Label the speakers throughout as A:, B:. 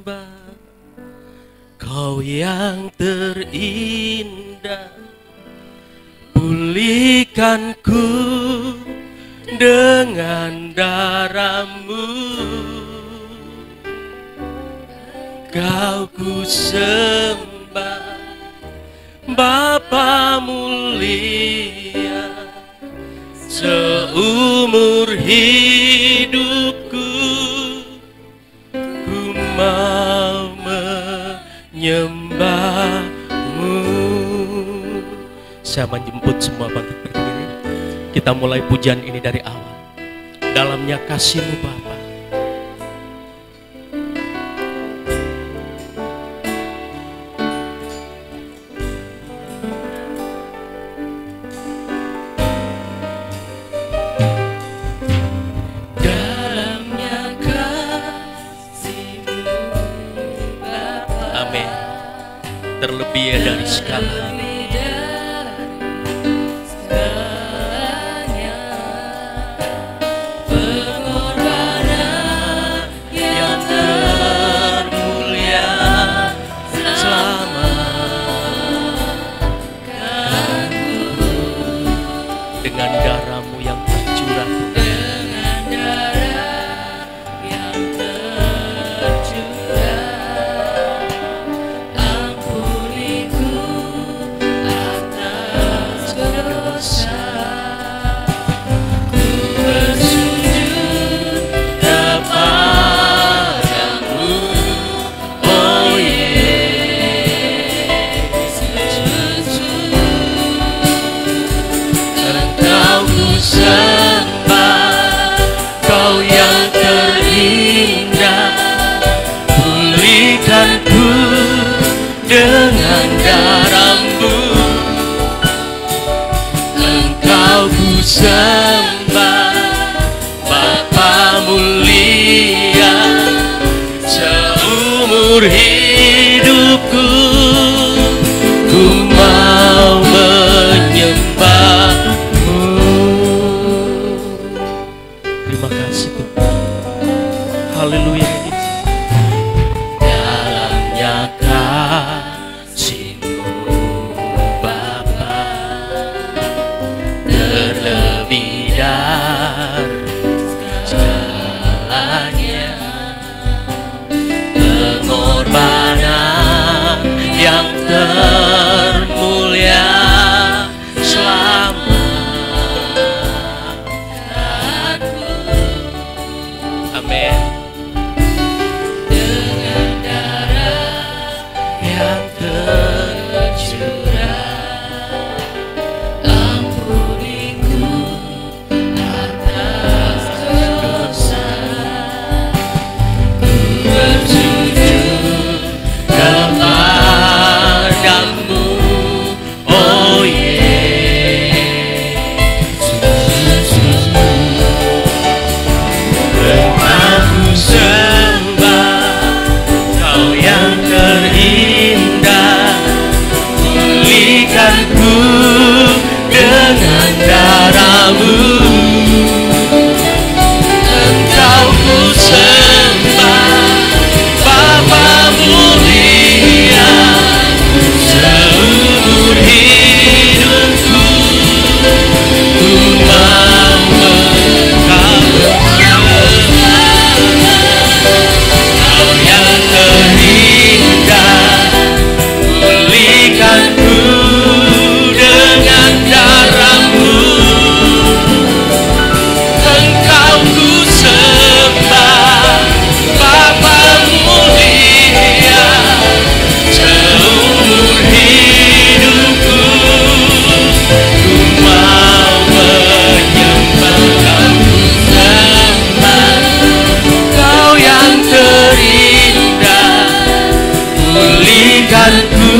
A: sembah, Kau yang terindah. Pulihkanku dengan darah-Mu, Kau ku sembah, Bapa mulia. Seumur hidupku ku mau menyembah-Mu. Saya menjemput semua bangkit berdiri. Kita mulai pujian ini dari awal. Dalamnya kasih-Mu Bapa. Terlebih dari segalanya, pengorbanan yang termulia selamatkanku dengan darah-Mu yang tercurah. Dengan darah-Mu, Engkau ku sembah, Bapa mulia. Seumur hidupku ku mau menyembah-Mu. Terima kasih Tuhan. Haleluya. Pengorbanan yang termulia selamatkanku. Amin. Dengan darah yang tercurah, ampuniku atas dosa. Kepadamu, oh Yesus, Aku sembah, Kau yang terindah. Pulihkanku dengan darah-Mu, Engkau ku sembah, Bapa mulia. Seumur hidupku ku mau Engkau sembah, Kau yang terindah. Pulihkanku dengan darah-Mu, Engkau ku sembah, Bapa mulia. Seumur hidupku ku mau menyembah, sembah, Kau yang terindah. Pulihkanku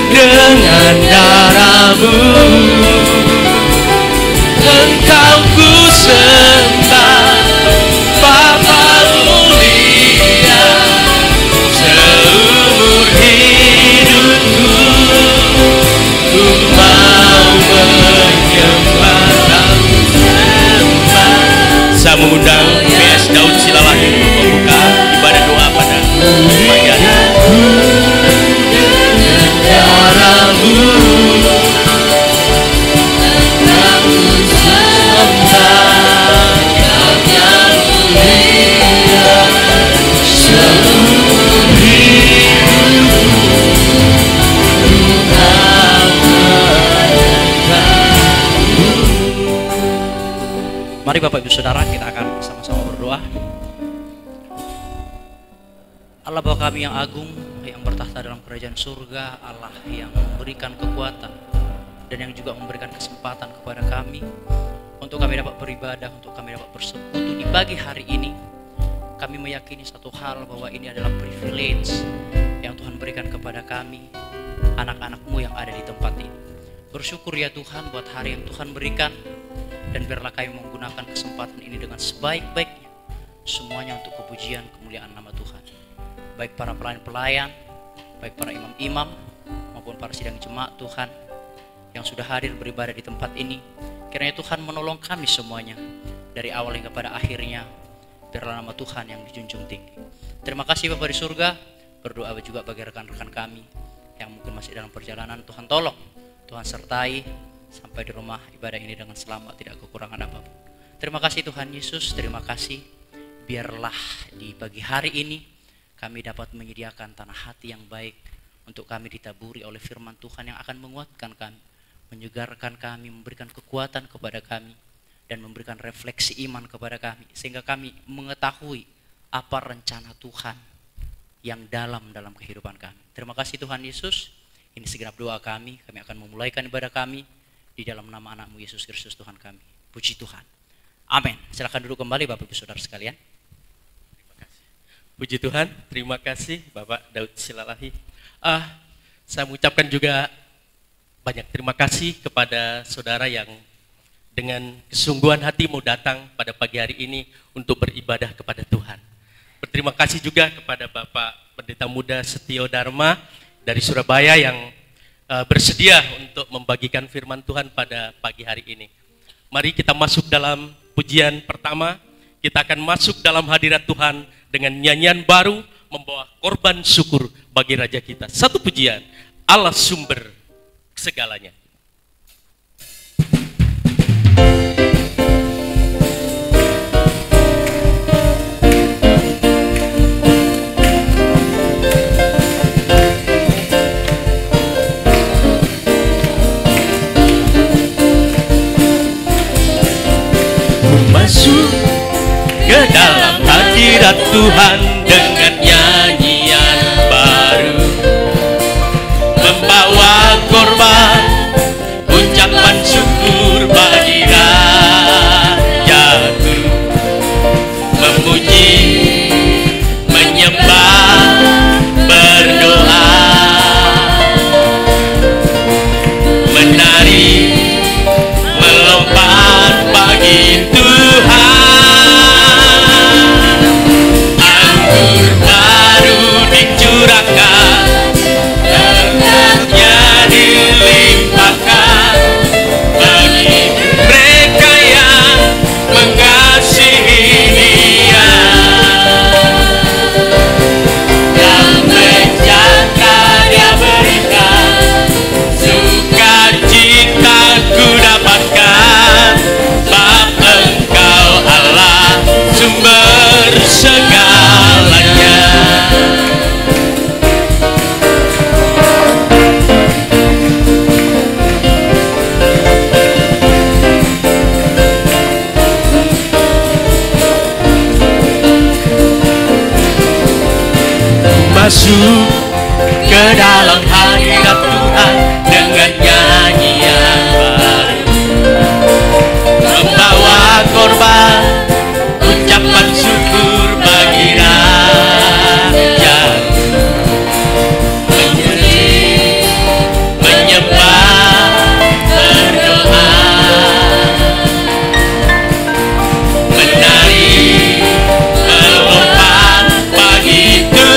A: dengan darah-Mu, Engkau ku sembah, Bapa mulia. Seumur hidupku ku mau menyembah, sembah. Saya mengundang PS Daud Silalahi membuka ibadah doa pada
B: Bapak Ibu Saudara, kita akan sama-sama berdoa. Allah Bapa kami yang agung, yang bertahta dalam kerajaan surga, Allah yang memberikan kekuatan dan yang juga memberikan kesempatan kepada kami untuk kami dapat beribadah, untuk kami dapat bersekutu di pagi hari ini. Kami meyakini satu hal, bahwa ini adalah privilege yang Tuhan berikan kepada kami, anak-anak-Mu yang ada di tempat ini. Bersyukur ya Tuhan buat hari yang Tuhan berikan, dan biarlah kami menggunakan kesempatan ini dengan sebaik-baiknya, semuanya untuk kepujian kemuliaan nama Tuhan. Baik para pelayan-pelayan, baik para imam-imam, maupun para sidang jemaat Tuhan yang sudah hadir beribadah di tempat ini, kiranya Tuhan menolong kami semuanya dari awal hingga pada akhirnya. Biarlah nama Tuhan yang dijunjung tinggi. Terima kasih Bapak di surga. Berdoa juga bagi rekan-rekan kami yang mungkin masih dalam perjalanan. Tuhan tolong, Tuhan sertai sampai di rumah ibadah ini dengan selamat, tidak kekurangan apapun. Terima kasih Tuhan Yesus, terima kasih. Biarlah di pagi hari ini kami dapat menyediakan tanah hati yang baik untuk kami ditaburi oleh firman Tuhan yang akan menguatkan kami, menyegarkan kami, memberikan kekuatan kepada kami, dan memberikan refleksi iman kepada kami, sehingga kami mengetahui apa rencana Tuhan yang dalam kehidupan kami. Terima kasih Tuhan Yesus. Ini segenap doa kami akan memulaikan ibadah kami di dalam nama anak-Mu Yesus Kristus Tuhan kami. Puji Tuhan. Amin. Silakan duduk kembali Bapak Ibu Saudara sekalian.
A: Terima kasih. Puji Tuhan. Terima kasih Bapak Daud Silalahi. Saya mengucapkan juga banyak terima kasih kepada saudara yang dengan kesungguhan hati mau datang pada pagi hari ini untuk beribadah kepada Tuhan. Berterima kasih juga kepada Bapak Pendeta Muda Setio Dharma dari Surabaya yang bersedia untuk membagikan firman Tuhan pada pagi hari ini. Mari kita masuk dalam pujian pertama. Kita akan masuk dalam hadirat Tuhan dengan nyanyian baru, membawa korban syukur bagi Raja kita. Satu pujian, Allah sumber segalanya. Masuk ke dalam hadirat Tuhan dengan nyanyian baru, membawa korban ucapan syukur bagi Rajaku, memuji, menyembah, berdoa, menari, melompat bagi Tuhan. Anggur baru dicurahkan, berkatnya dilimpahkan bagi mereka yang mengasihi Dia. Damai sejahtera Dia berikan, sukacita ku dapatkan, sebab Engkau Allah sumber segalanya. Masuk ke dalam hadirat Tuhan dengan nyanyian baru, membawa korban ucapan syukur bagi Raja, menyembah, berdoa, menari, melompat bagi Tuhan.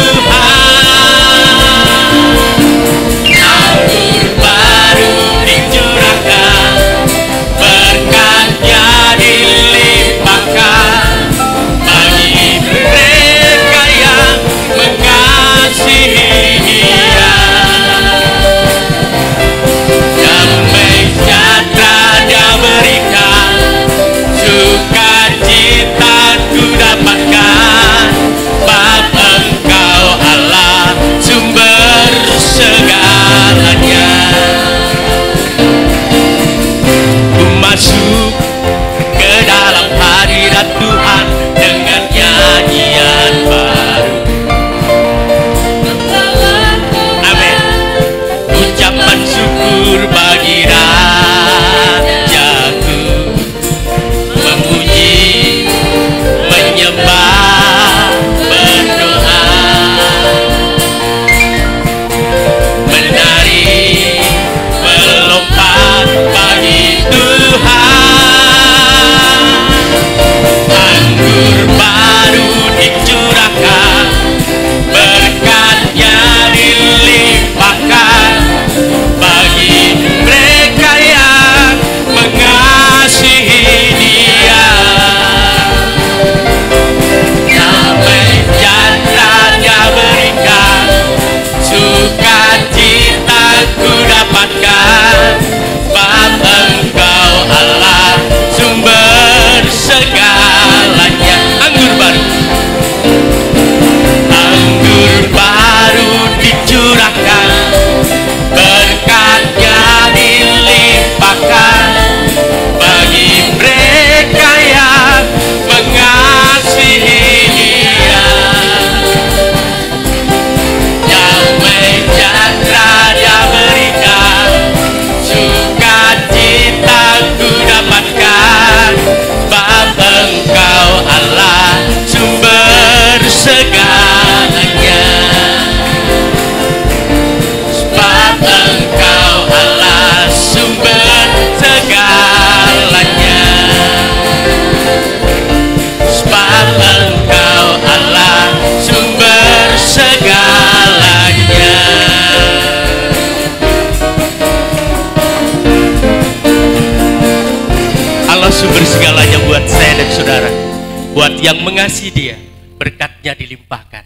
A: Buat yang mengasihi Dia, berkat-Nya dilimpahkan.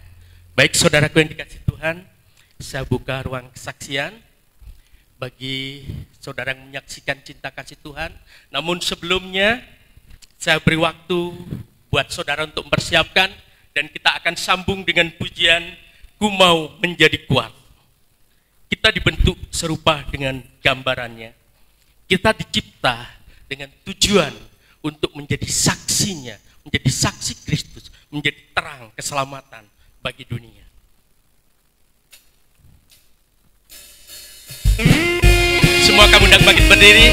A: Baik saudaraku yang dikasihi Tuhan, saya buka ruang kesaksian bagi saudara yang menyaksikan cinta kasih Tuhan. Namun sebelumnya, saya beri waktu buat saudara untuk mempersiapkan, dan kita akan sambung dengan pujian Ku Mau Menjadi Kuat. Kita dibentuk serupa dengan gambarannya. Kita dicipta dengan tujuan untuk menjadi saksinya, menjadi saksi Kristus, menjadi terang keselamatan bagi dunia. Semua kamu undang bangkit berdiri.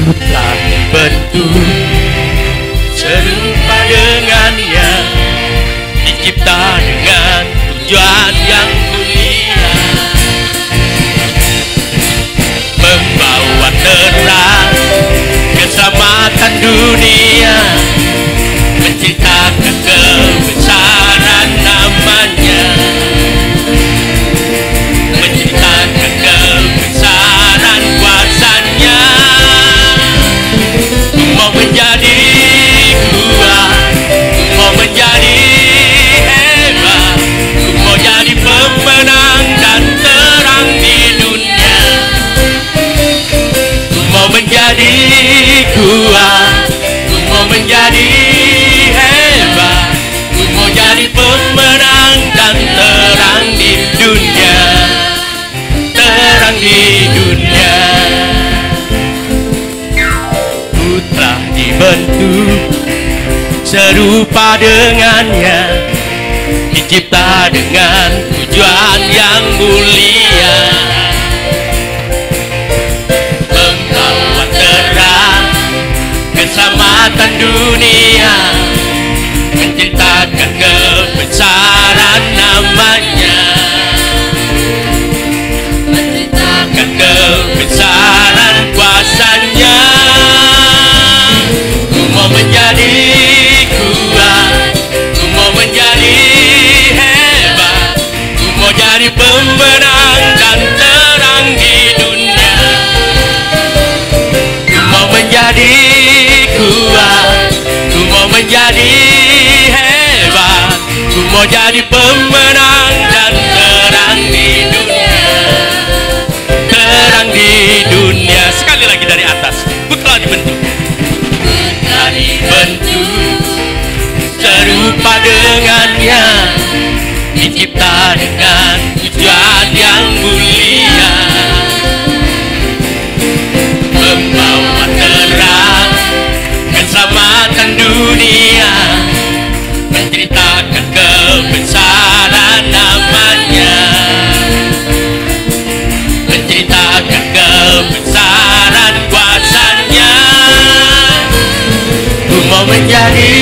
A: Telah dibentuk serupa dengannya, dicipta dengan tujuan yang mulia, membawa terang keselamatan dunia, menciptakan kebesaran namanya, menciptakan kebesaran kuasanya. Ku mau menjadi kuat, ku mau menjadi hebat, ku mau jadi pemenang dan terang di dunia. Ku mau menjadi kuat, ku mau menjadi hebat, ku mau jadi pemenang dan terang di dunia, terang di dunia. Ku telah dibentuk serupa dengannya, dicipta dengan tujuan yang mulia, membawa terang keselamatan dunia, menciptakan kebesaran namanya, menciptakan kebesaran kuasanya. Ku mau menjadi kuat, ku mau menjadi hebat, ku mau jadi pemenang dan terang di dunia. Ku mau menjadi kuat, ku mau menjadi hebat, ku mau jadi pemenang dan terang di dunia, terang di dunia. Sekali lagi dari atas. Ku telah dibentuk, ku telah dibentuk serupa dengannya, dicipta dengan tujuan yang mulia, membawa terang keselamatan dunia, menceritakan kebesaran namanya, menceritakan kebesaran kuasanya. Ku mau menjadi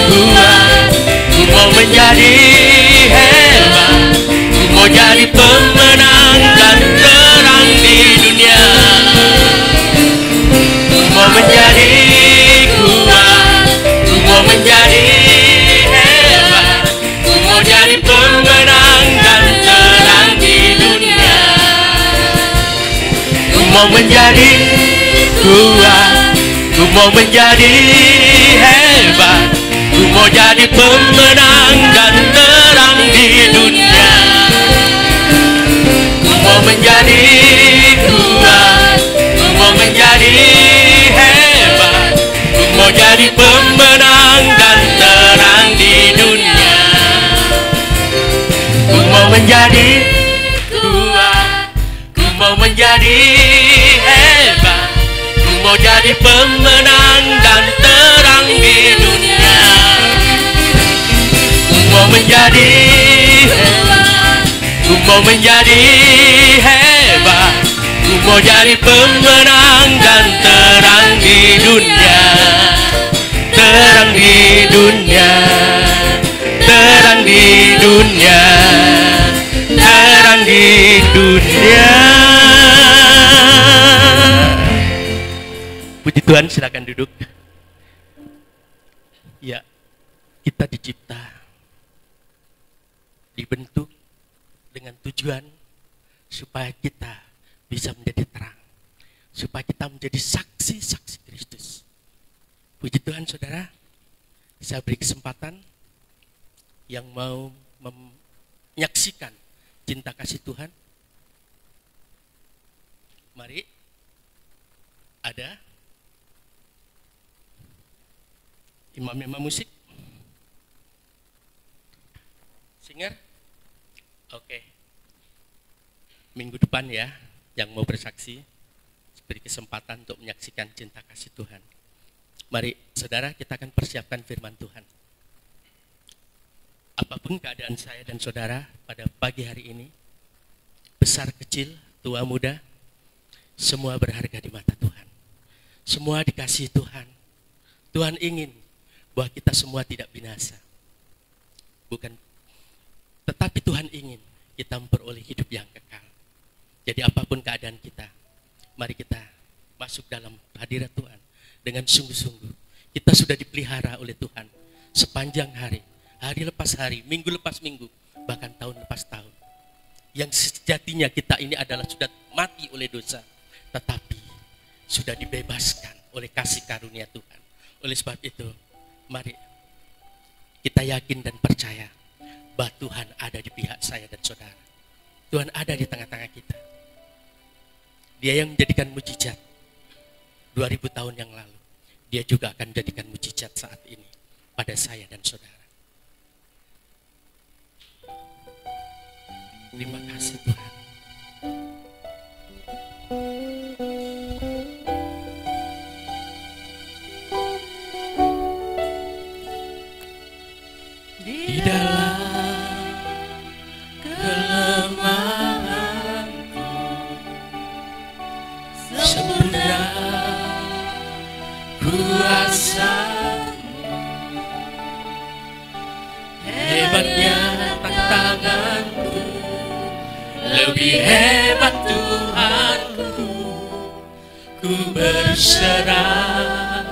A: kuat, ku mau menjadi hebat, ku mau jadi pemenang dan terang di dunia. Ku mau menjadi kuat, ku mau menjadi hebat, ku mau jadi pemenang dan terang di dunia. Ku mau menjadi kuat, ku mau menjadi hebat, ku mau jadi pemenang dan terang di dunia. Ku mau menjadi kuat, ku mau menjadi hebat, ku mau jadi pemenang dan terang di dunia. Ku mau menjadi kuat, ku mau menjadi hebat, ku mau jadi pemenang dan terang di dunia. Ku mau menjadi kuat, ku mau menjadi hebat, ku mau jadi pemenang dan terang di dunia, terang di dunia, terang di dunia, terang di dunia. Puji Tuhan, silakan duduk. Ya, kita dicipta, dibentuk dengan tujuan supaya kita bisa menjadi terang, supaya kita menjadi saksi-saksi Kristus. Puji Tuhan saudara, saya beri kesempatan yang mau menyaksikan cinta kasih Tuhan. Mari, ada imam-imam musik, singer. Oke. Minggu depan ya, yang mau bersaksi, beri kesempatan untuk menyaksikan cinta kasih Tuhan. Mari saudara, kita akan persiapkan firman Tuhan. Apapun keadaan saya dan saudara pada pagi hari ini, besar kecil, tua muda, semua berharga di mata Tuhan. Semua dikasihi Tuhan. Tuhan ingin bahwa kita semua tidak binasa. Tetapi Tuhan ingin kita memperoleh hidup yang kekal. Jadi apapun keadaan kita, mari kita masuk dalam hadirat Tuhan dengan sungguh-sungguh. Kita sudah dipelihara oleh Tuhan sepanjang hari, hari lepas hari, minggu lepas minggu, bahkan tahun lepas tahun. Yang sejatinya kita ini adalah sudah mati oleh dosa, tetapi sudah dibebaskan oleh kasih karunia Tuhan. Oleh sebab itu, mari kita yakin dan percaya bahwa Tuhan ada di pihak saya dan saudara. Tuhan ada di tengah-tengah kita. Dia yang menjadikan mujizat 2000 tahun yang lalu. Dia juga akan menjadikan mujizat saat ini pada saya dan saudara. Terima kasih Tuhan. Di dalam kelemahanku sempurna kuasa-Mu, hebatnya tantanganku, lebih hebat Tuhanku. Ku berserah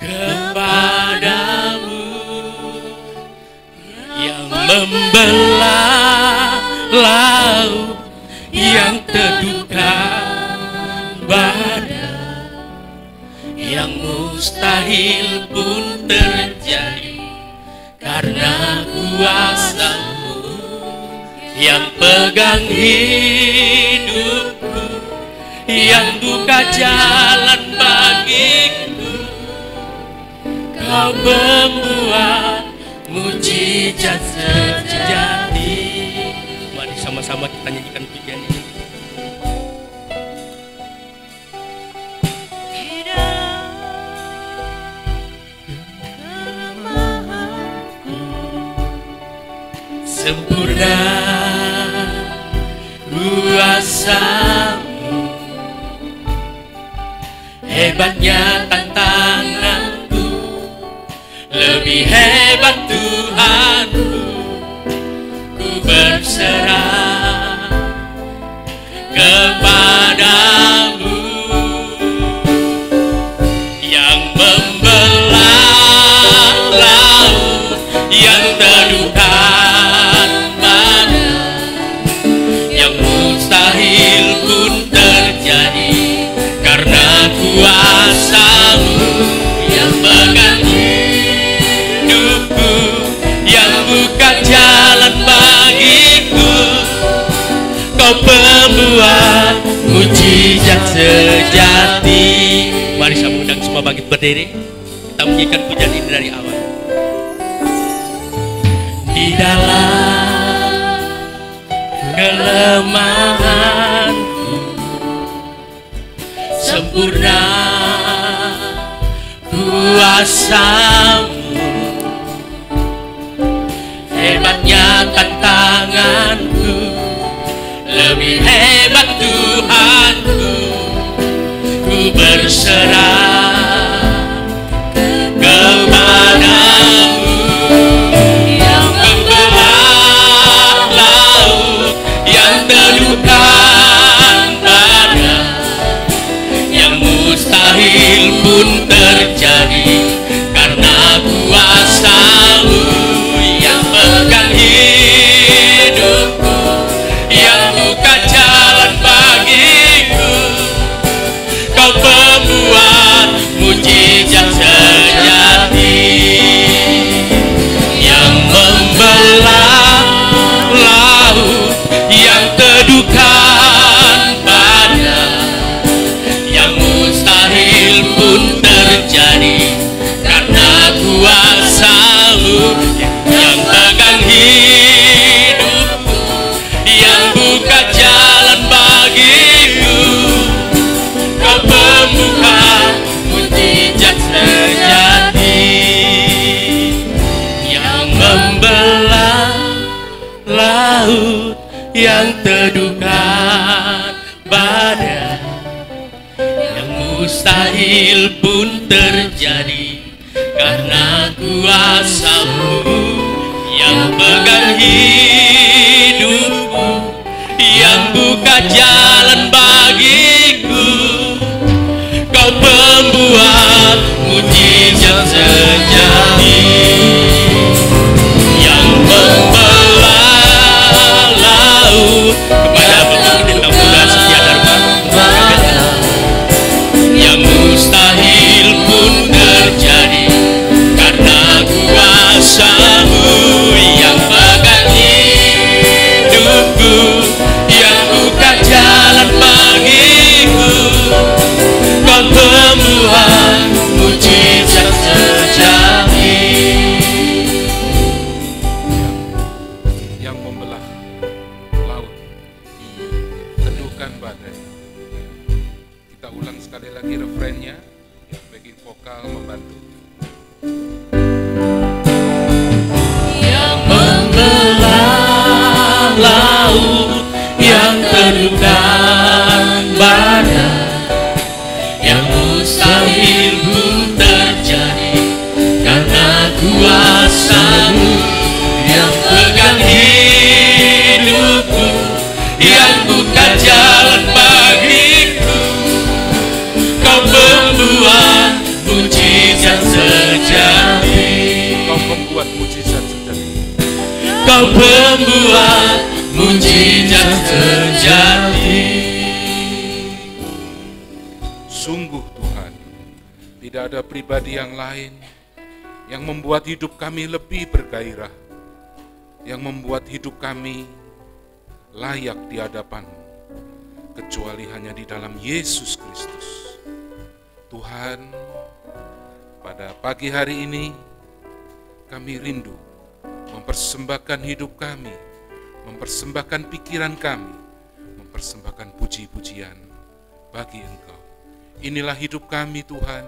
A: kepadamu yang membelah laut, yang teduhkan badai, yang mustahil pun terjadi karena kuasa-Mu, yang pegang hidupku, yang buka jalan bagiku. Kau membuat mujizat sejati. Mari sama-sama kita nyanyikan pujian ini. Sempurna kuasa-Mu, hebatnya tantanganku, lebih hebat Tuhanku. Ku berserah kepadamu yang membelah laut, yang teduhkan badai, yang mustahil pun terjadi karena kuasa-Mu, yang pegang hidupku, yang buka jalan bagiku. Kau pembuat mujizat sejati. Mari saya mengundang semua bangkit berdiri. Kita menyanyikan pujian ini dari awal. Di dalam kelemahanku sempurna kuasa-Mu, hebatnya tantanganku, lebih hebat Tuhanku. Ku berserah kepadamu yang membelah laut, yang teduhkan badai, yang mustahil pun terjadi karena kuasa-Mu, yang pegang hidupku, Kau pembuat mujizat sejati yang membelah laut, yang teduhkan badai, yang mustahil pun terjadi karena kuasa-Mu yang pegang hidupku, yang buka jalan bagiku. Kau pembuka mujizat sejati yang membelah laut, yang teduhkan badai, yang mustahil pun terjadi karena kuasa-Mu yang pegang hidupku, yang buka jalan bagiku. Kau pembuat mujizat sejati yang membelah laut. Kepada pemuda muda setia Dharma yang mustahil pun terjadi karena kuasa-Mu yang pegang hidupku, yang buka jalan bagiku. Kau pembuat mujizat sejati
C: yang membelah laut, teduhkan badai. Kita ulang sekali lagi refrennya, backing vokal membantu.
A: yang membelah laut, yang teduhkan badai, yang mustahil pun terjadi karena kuasa-Mu yang pegang hidupku, yang buka jalan bagiku. Kau pembuat mujizat sejati.
C: Kau pembuat mujizat sejati.
A: Kau pembuat mujizat sejati.
C: Sungguh Tuhan, tidak ada pribadi yang lain yang membuat hidup kami lebih bergairah, yang membuat hidup kami layak di hadapan-Mu, kecuali hanya di dalam Yesus Kristus. Tuhan, pada pagi hari ini kami rindu mempersembahkan hidup kami, mempersembahkan pikiran kami, mempersembahkan puji-pujian bagi Engkau. Inilah hidup kami Tuhan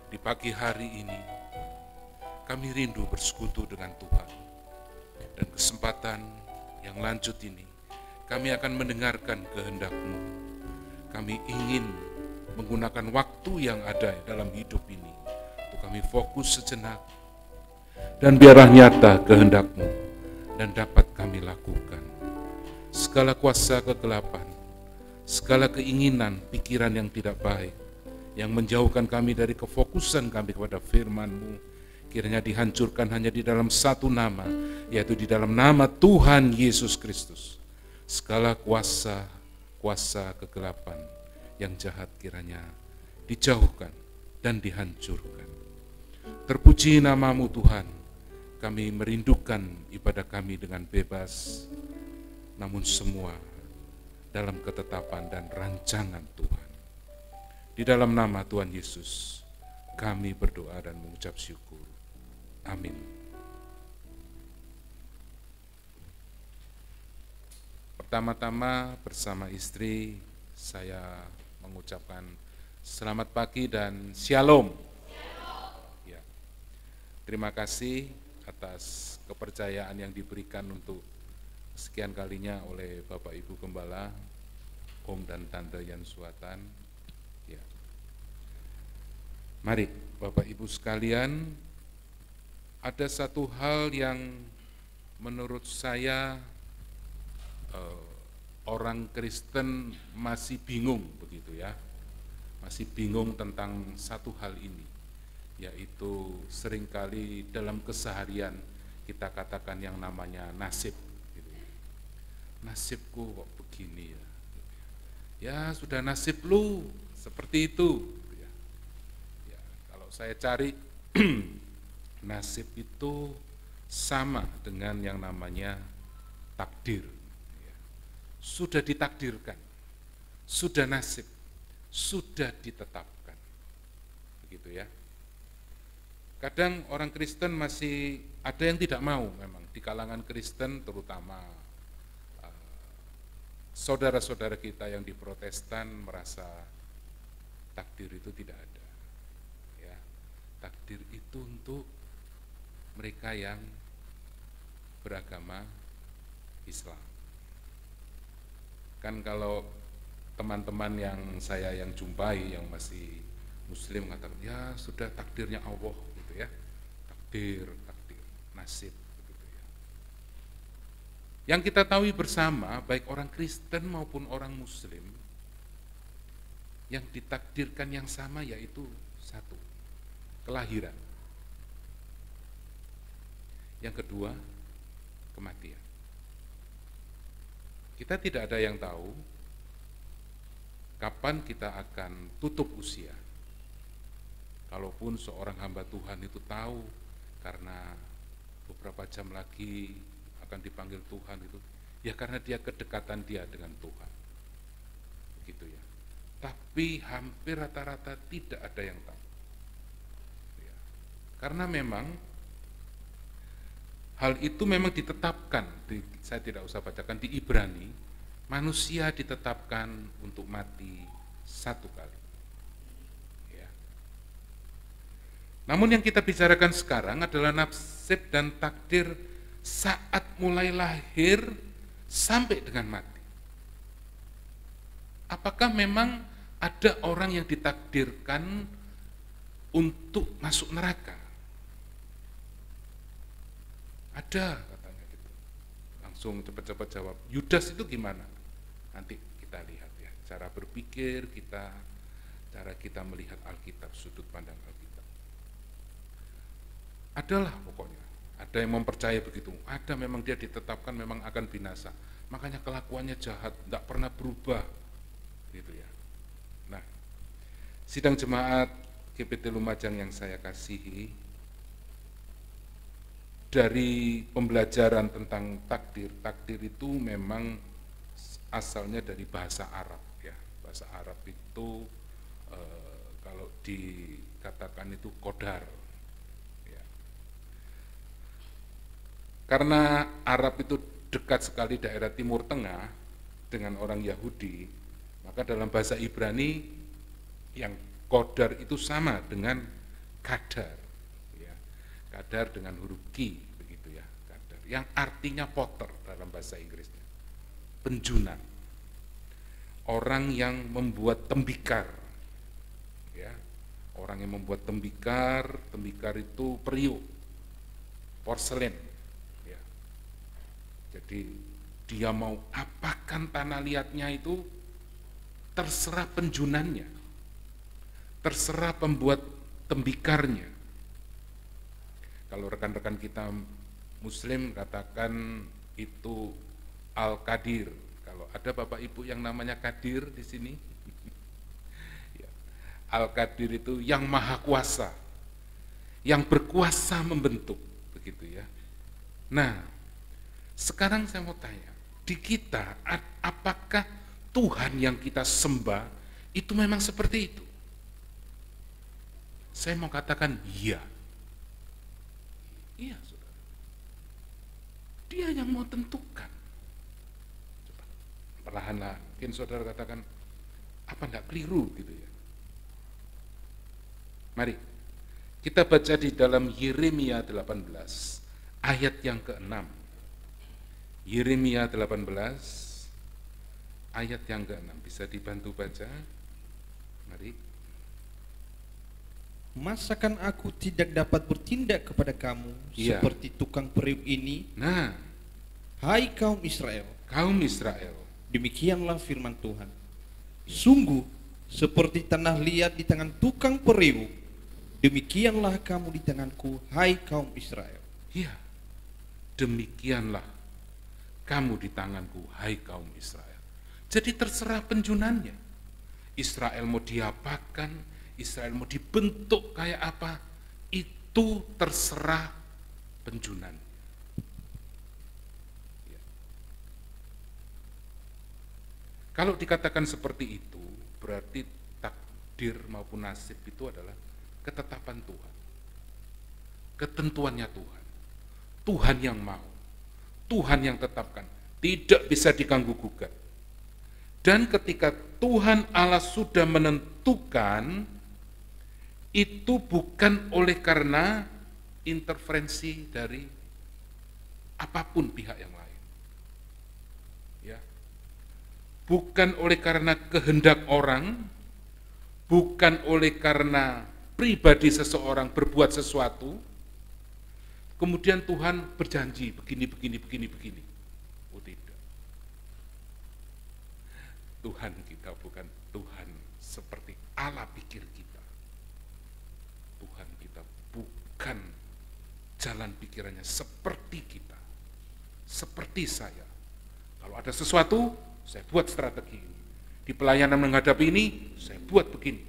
C: di pagi hari ini. Kami rindu bersekutu dengan Tuhan. Dan kesempatan yang lanjut ini, kami akan mendengarkan kehendak-Mu. Kami ingin menggunakan waktu yang ada dalam hidup ini untuk kami fokus sejenak. Dan biarlah nyata kehendak-Mu dan dapat kami lakukan. Segala kuasa kegelapan, segala keinginan, pikiran yang tidak baik, yang menjauhkan kami dari kefokusan kami kepada firman-Mu, kiranya dihancurkan hanya di dalam satu nama, yaitu di dalam nama Tuhan Yesus Kristus. Segala kuasa kegelapan yang jahat kiranya dijauhkan dan dihancurkan. Terpuji nama-Mu Tuhan, kami merindukan ibadah kami dengan bebas, namun semua dalam ketetapan dan rancangan Tuhan. Di dalam nama Tuhan Yesus, kami berdoa dan mengucap syukur. Amin. Pertama-tama bersama istri, saya mengucapkan selamat pagi dan shalom. Ya. Terima kasih atas kepercayaan yang diberikan untuk sekian kalinya oleh Bapak Ibu Gembala, Om dan Tante Yan Suatan. Ya. Mari Bapak Ibu sekalian, ada satu hal yang menurut saya orang Kristen masih bingung begitu ya. Masih bingung tentang satu hal ini, yaitu seringkali dalam keseharian kita katakan yang namanya nasib. Gitu. Nasibku kok begini ya. Ya sudah nasib lu, seperti itu. Ya. Ya, kalau saya cari nasib itu sama dengan yang namanya takdir. Ya. Sudah ditakdirkan, sudah nasib, sudah ditetapkan. Begitu ya. Kadang orang Kristen masih ada yang tidak mau memang di kalangan Kristen, terutama saudara-saudara kita yang di Protestan merasa takdir itu tidak ada. Ya, takdir itu untuk mereka yang beragama Islam. Kan kalau teman-teman yang saya yang jumpai yang masih Muslim mengatakan ya sudah takdirnya Allah gitu ya, takdir nasib gitu ya. Yang kita tahu bersama baik orang Kristen maupun orang Muslim yang ditakdirkan yang sama yaitu satu, kelahiran. Yang kedua, kematian. Kita tidak ada yang tahu kapan kita akan tutup usia. Kalaupun seorang hamba Tuhan itu tahu karena beberapa jam lagi akan dipanggil Tuhan itu, ya karena dia kedekatan dia dengan Tuhan. Begitu ya. Tapi hampir rata-rata tidak ada yang tahu. Ya. Karena memang hal itu memang ditetapkan, saya tidak usah bacakan di Ibrani, manusia ditetapkan untuk mati satu kali. Ya. Namun yang kita bicarakan sekarang adalah nasib dan takdir saat mulai lahir sampai dengan mati. Apakah memang ada orang yang ditakdirkan untuk masuk neraka? Ada katanya gitu. Langsung cepat-cepat jawab. Yudas itu gimana? Nanti kita lihat ya. Cara berpikir kita, cara kita melihat Alkitab, sudut pandang Alkitab. Adalah pokoknya. Ada yang mempercayai begitu. Ada memang dia ditetapkan memang akan binasa. Makanya kelakuannya jahat, tidak pernah berubah. Gitu ya. Nah, sidang jemaat GPT Lumajang yang saya kasihi, dari pembelajaran tentang takdir itu memang asalnya dari bahasa Arab ya. Bahasa Arab itu kalau dikatakan itu qadar ya. Karena Arab itu dekat sekali daerah Timur Tengah dengan orang Yahudi, maka dalam bahasa Ibrani yang qadar itu sama dengan qadar. Qadar dengan huruf Q begitu ya, qadar yang artinya potter dalam bahasa Inggrisnya, penjunan, orang yang membuat tembikar ya, orang yang membuat tembikar itu periuk, porselen ya. Jadi dia mau apakan tanah liatnya itu terserah penjunannya, terserah pembuat tembikarnya. Kalau rekan-rekan kita Muslim katakan itu Al-Qadir. Kalau ada Bapak Ibu yang namanya Qadir di sini, ya. Al-Qadir itu yang maha kuasa, yang berkuasa membentuk, begitu ya. Nah, sekarang saya mau tanya, di kita apakah Tuhan yang kita sembah itu memang seperti itu? Saya mau katakan iya. Iya, saudara. Dia yang mau tentukan. Coba, perlahan-lahan. Mungkin saudara katakan, apa enggak keliru gitu ya. Mari, kita baca di dalam Yeremia 18, ayat yang ke-6. Yeremia 18, ayat yang ke-6. Bisa dibantu baca? Mari.
D: Masakan aku tidak dapat bertindak kepada kamu seperti tukang periuk ini?
C: Nah,
D: hai kaum Israel,
C: demikianlah
D: firman Tuhan. Sungguh seperti tanah liat di tangan tukang periuk, demikianlah kamu di tanganku, hai kaum Israel.
C: Iya, demikianlah kamu di tanganku, hai kaum Israel. Jadi terserah penjunannya. Israel mau diapakan, Israel mau dibentuk kayak apa, itu terserah penjunan. Ya. Kalau dikatakan seperti itu, berarti takdir maupun nasib itu adalah ketetapan Tuhan, ketentuannya Tuhan, Tuhan yang mau, Tuhan yang tetapkan, tidak bisa diganggu-gugat. Dan ketika Tuhan Allah sudah menentukan, itu bukan oleh karena intervensi dari apapun pihak yang lain. Ya. Bukan oleh karena kehendak orang, bukan oleh karena pribadi seseorang berbuat sesuatu, kemudian Tuhan berjanji begini. Oh tidak. Tuhan kita bukan Tuhan seperti ala pikir kita. Tuhan kita bukan jalan pikirannya seperti kita, seperti saya. Kalau ada sesuatu, saya buat strategi ini. Di pelayanan menghadapi ini, saya buat begini.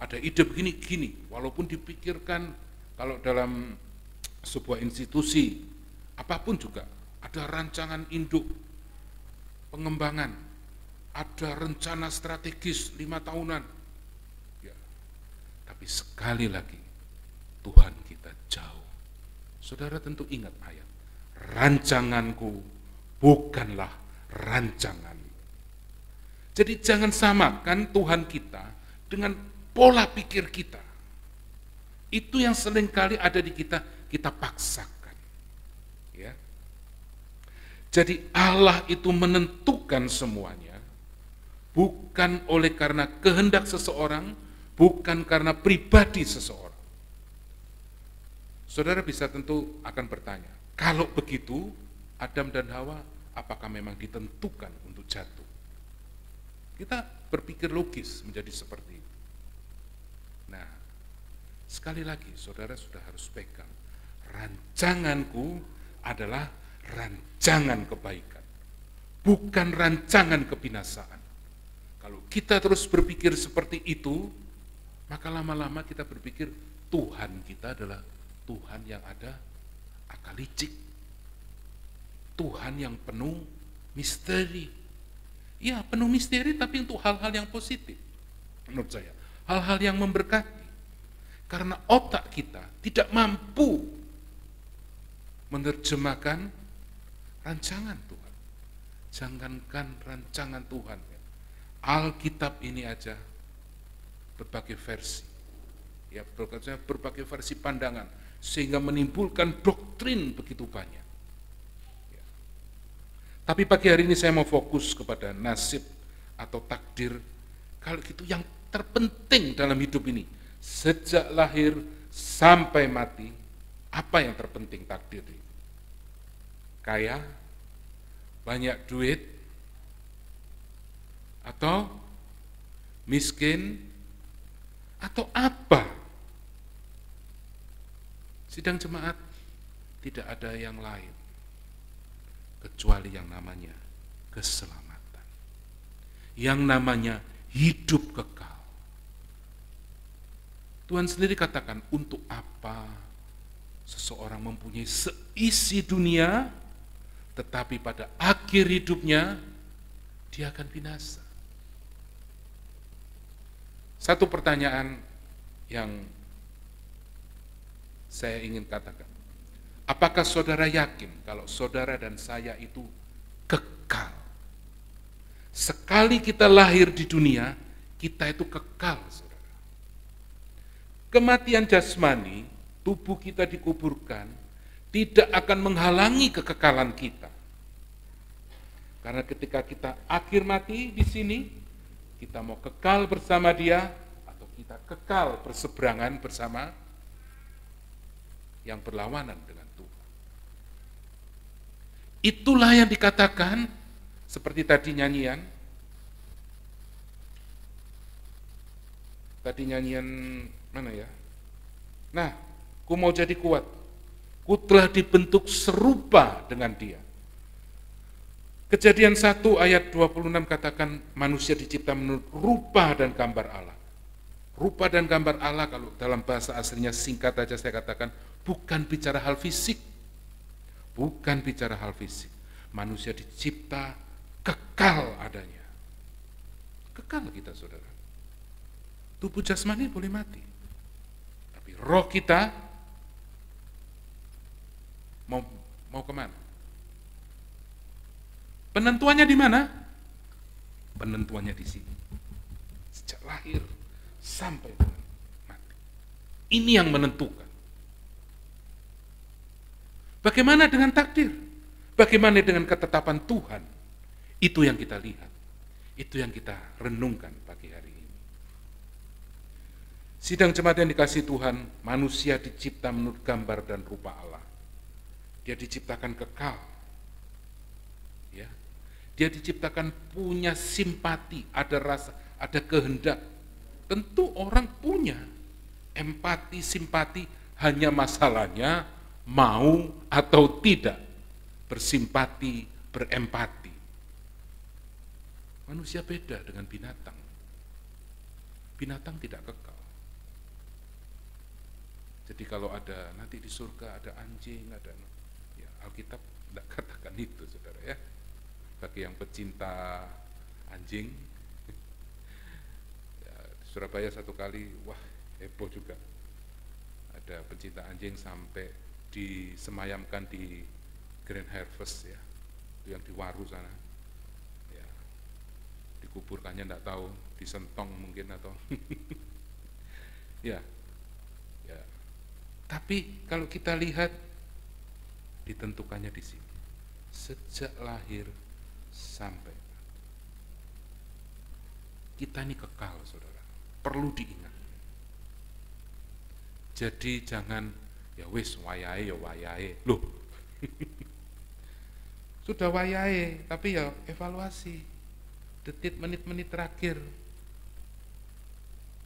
C: Ada ide begini, gini. Walaupun dipikirkan, kalau dalam sebuah institusi, apapun juga, ada rancangan induk, pengembangan, ada rencana strategis 5 tahunan. Ya. Tapi sekali lagi, Tuhan kita jauh. Saudara tentu ingat ayat, rancanganku bukanlah rancangan. Jadi jangan samakan Tuhan kita dengan pola pikir kita. Itu yang seringkali ada di kita, kita paksakan. Ya. Jadi Allah itu menentukan semuanya, bukan oleh karena kehendak seseorang, bukan karena pribadi seseorang. Saudara bisa tentu akan bertanya, kalau begitu Adam dan Hawa apakah memang ditentukan untuk jatuh? Kita berpikir logis menjadi seperti itu. Nah, sekali lagi saudara sudah harus pegang, rancanganku adalah rancangan kebaikan, bukan rancangan kebinasaan. Kalau kita terus berpikir seperti itu, maka lama-lama kita berpikir Tuhan kita adalah Tuhan yang ada akal licik, Tuhan yang penuh misteri. Ya, penuh misteri tapi untuk hal-hal yang positif menurut saya, hal-hal yang memberkati. Karena otak kita tidak mampu menerjemahkan rancangan Tuhan. Jangankan rancangan Tuhan, Alkitab ini aja berbagai versi, ya berbagai versi pandangan, sehingga menimbulkan doktrin begitu banyak. Ya. Tapi pagi hari ini saya mau fokus kepada nasib atau takdir. Kalau gitu yang terpenting dalam hidup ini, sejak lahir sampai mati, apa yang terpenting takdir ini? Kaya, banyak duit, atau miskin, atau apa? Sidang jemaat, tidak ada yang lain kecuali yang namanya keselamatan, yang namanya hidup kekal. Tuhan sendiri katakan, untuk apa seseorang mempunyai seisi dunia, tetapi pada akhir hidupnya dia akan binasa. Satu pertanyaan yang saya ingin katakan, apakah saudara yakin kalau saudara dan saya itu kekal? Sekali kita lahir di dunia, kita itu kekal, saudara. Kematian jasmani, tubuh kita dikuburkan, tidak akan menghalangi kekekalan kita. Karena ketika kita akhir mati di sini, kita mau kekal bersama dia, atau kita kekal berseberangan bersama yang berlawanan dengan Tuhan. Itulah yang dikatakan, seperti tadi nyanyian. Tadi nyanyian mana ya? Nah, ku mau jadi kuat. Ku telah dibentuk serupa dengan dia. Kejadian 1 ayat 26 katakan manusia dicipta menurut rupa dan gambar Allah. Rupa dan gambar Allah, kalau dalam bahasa aslinya singkat aja saya katakan, bukan bicara hal fisik. Bukan bicara hal fisik. Manusia dicipta kekal adanya. Kekal kita, saudara. Tubuh jasmani boleh mati. Tapi roh kita mau kemana? Penentuannya di mana? Penentuannya di sini. Sejak lahir sampai mati. Ini yang menentukan. Bagaimana dengan takdir? Bagaimana dengan ketetapan Tuhan? Itu yang kita lihat. Itu yang kita renungkan pagi hari ini. Sidang jemaat yang dikasihi Tuhan, manusia dicipta menurut gambar dan rupa Allah. Dia diciptakan kekal. Ya. Dia diciptakan punya simpati, ada rasa, ada kehendak. Tentu orang punya empati, simpati, hanya masalahnya mau atau tidak bersimpati, berempati. Manusia beda dengan binatang. Binatang tidak kekal. Jadi kalau ada nanti di surga ada anjing, ada ya, Alkitab tidak katakan itu, saudara ya. Bagi yang pecinta anjing, ya, di Surabaya satu kali, wah heboh juga. Ada pecinta anjing sampai disemayamkan di Grand Harvest ya, itu yang di Waru sana. Ya, dikuburkannya tidak tahu, disentong mungkin atau ya. Tapi kalau kita lihat ditentukannya di sini. Sejak lahir sampai kita ini kekal, saudara. Perlu diingat. Jadi jangan ya wis wayahe ya wayahe. Loh. Sudah wayahe, tapi ya evaluasi. Detik menit-menit terakhir.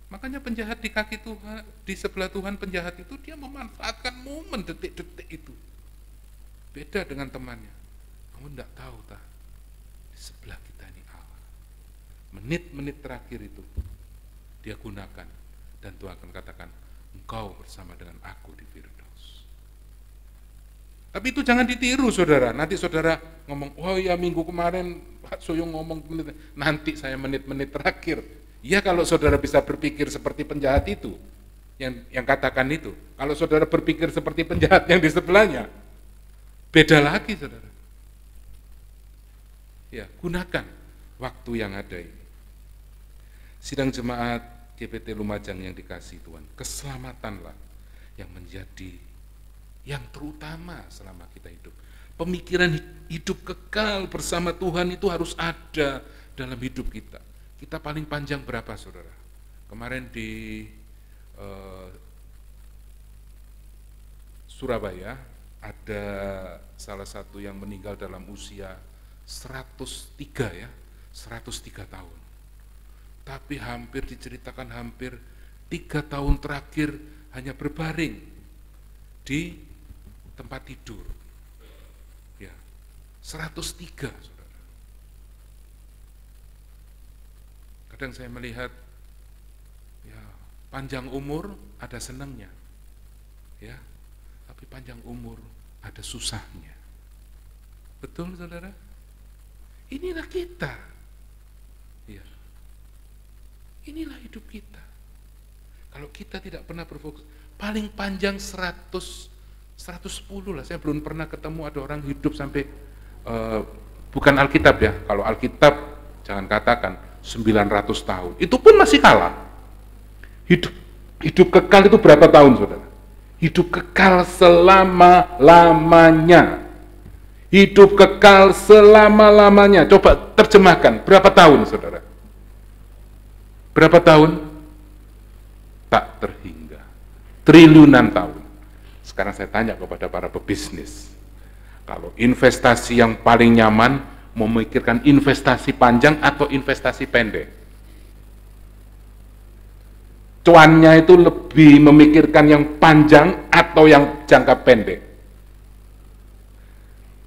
C: Makanya penjahat di kaki Tuhan, di sebelah Tuhan penjahat itu dia memanfaatkan momen detik-detik itu. Beda dengan temannya. Kamu tidak tahu tak, di sebelah kita ini Allah. Menit-menit terakhir itu dia gunakan dan Tuhan akan katakan, engkau bersama dengan aku di Firdaus. Tapi itu jangan ditiru, saudara. Nanti saudara ngomong, oh ya minggu kemarin Pak Soyong ngomong nanti saya menit-menit terakhir. Ya kalau saudara bisa berpikir seperti penjahat itu, yang katakan itu. Kalau saudara berpikir seperti penjahat yang di sebelahnya, beda lagi, saudara. Ya, gunakan waktu yang ada ini. Sidang jemaat GPT Lumajang yang dikasihi Tuhan, keselamatanlah yang menjadi yang terutama selama kita hidup. Pemikiran hidup kekal bersama Tuhan itu harus ada dalam hidup kita. Kita paling panjang berapa, saudara? Kemarin di Surabaya ada salah satu yang meninggal dalam usia 103 ya, 103 tahun. Tapi hampir diceritakan hampir 3 tahun terakhir hanya berbaring di tempat tidur. Ya, 103, saudara. Kadang saya melihat ya panjang umur ada senangnya, ya, tapi panjang umur ada susahnya. Betul, saudara? Inilah kita, ya. Inilah hidup kita. Kalau kita tidak pernah berfokus, paling panjang 110 lah. Saya belum pernah ketemu ada orang hidup sampai bukan Alkitab ya. Kalau Alkitab jangan katakan 900 tahun, itu pun masih kalah. Hidup kekal itu berapa tahun, saudara? Hidup kekal selama-lamanya. Hidup kekal selama-lamanya. Coba terjemahkan, berapa tahun, saudara? Berapa tahun? Tak terhingga. Triliunan tahun. Sekarang saya tanya kepada para pebisnis. Kalau investasi yang paling nyaman, memikirkan investasi panjang atau investasi pendek? Cuannya itu lebih memikirkan yang panjang atau yang jangka pendek?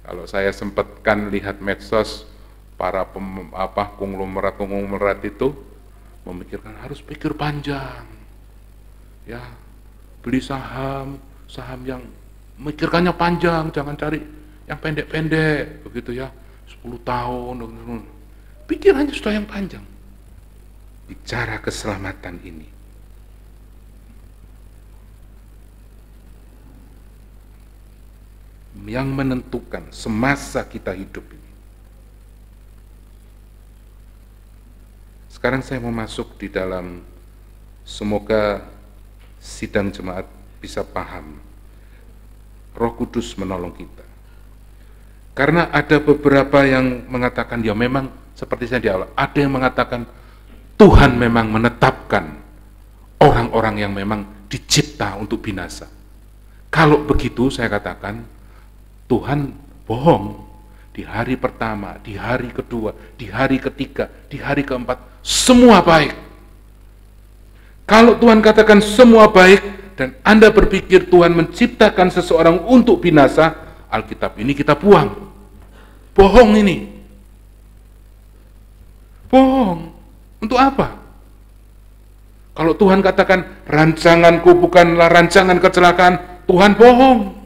C: Kalau saya sempatkan lihat medsos, para konglomerat itu memikirkan harus pikir panjang, ya, beli saham yang mikirkannya panjang, jangan cari yang pendek-pendek, begitu ya, 10 tahun, pikirannya sudah yang panjang. Bicara keselamatan ini, yang menentukan semasa kita hidup ini. Sekarang saya mau masuk di dalam, semoga sidang jemaat bisa paham. Roh Kudus menolong kita. Karena ada beberapa yang mengatakan, ya memang seperti saya di awal, ada yang mengatakan Tuhan memang menetapkan orang-orang yang memang dicipta untuk binasa. Kalau begitu saya katakan, Tuhan bohong. Di hari pertama, di hari kedua, di hari ketiga, di hari keempat, semua baik. Kalau Tuhan katakan semua baik, dan Anda berpikir Tuhan menciptakan seseorang untuk binasa, Alkitab ini kita buang. Bohong ini. Bohong. Untuk apa? Kalau Tuhan katakan, rancanganku bukanlah rancangan kecelakaan, Tuhan bohong.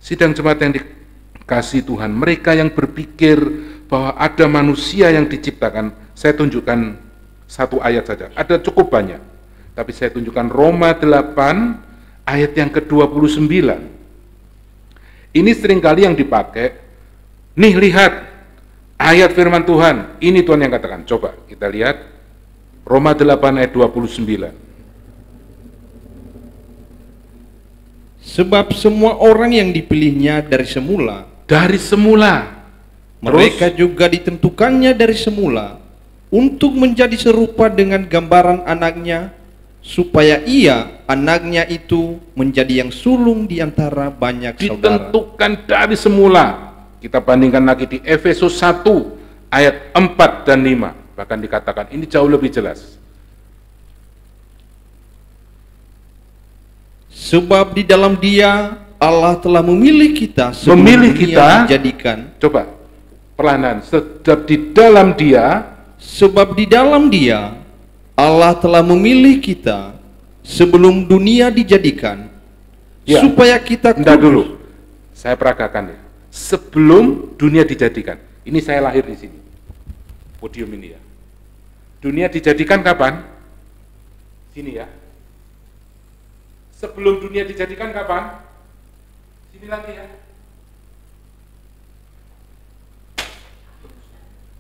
C: Sidang jemaat yang dikasihi Tuhan, mereka yang berpikir bahwa ada manusia yang diciptakan, saya tunjukkan satu ayat saja, ada cukup banyak, tapi saya tunjukkan Roma 8 ayat yang ke-29. Ini seringkali yang dipakai, nih lihat ayat firman Tuhan, ini Tuhan yang katakan. Coba kita lihat Roma 8 ayat 29.
D: Sebab semua orang yang dipilihnya dari semula, mereka juga ditentukannya dari semula untuk menjadi serupa dengan gambaran anaknya, supaya ia, anaknya itu, menjadi yang sulung di antara banyak saudara.
C: Ditentukan dari semula. Kita bandingkan lagi di Efesus 1 ayat 4 dan 5, bahkan dikatakan ini jauh lebih jelas.
D: Sebab di dalam Dia Allah telah memilih kita sebelum dunia dijadikan.
C: Coba perlahan, sebab di dalam Dia.
D: Sebab di dalam Dia Allah telah memilih kita sebelum dunia dijadikan, ya, supaya kita
C: kudus. Dulu, saya peragakan ya. Sebelum dunia dijadikan. Ini saya lahir di sini. Podium ini ya. Dunia dijadikan kapan? Sini ya. Sebelum dunia dijadikan kapan? Sini lagi ya.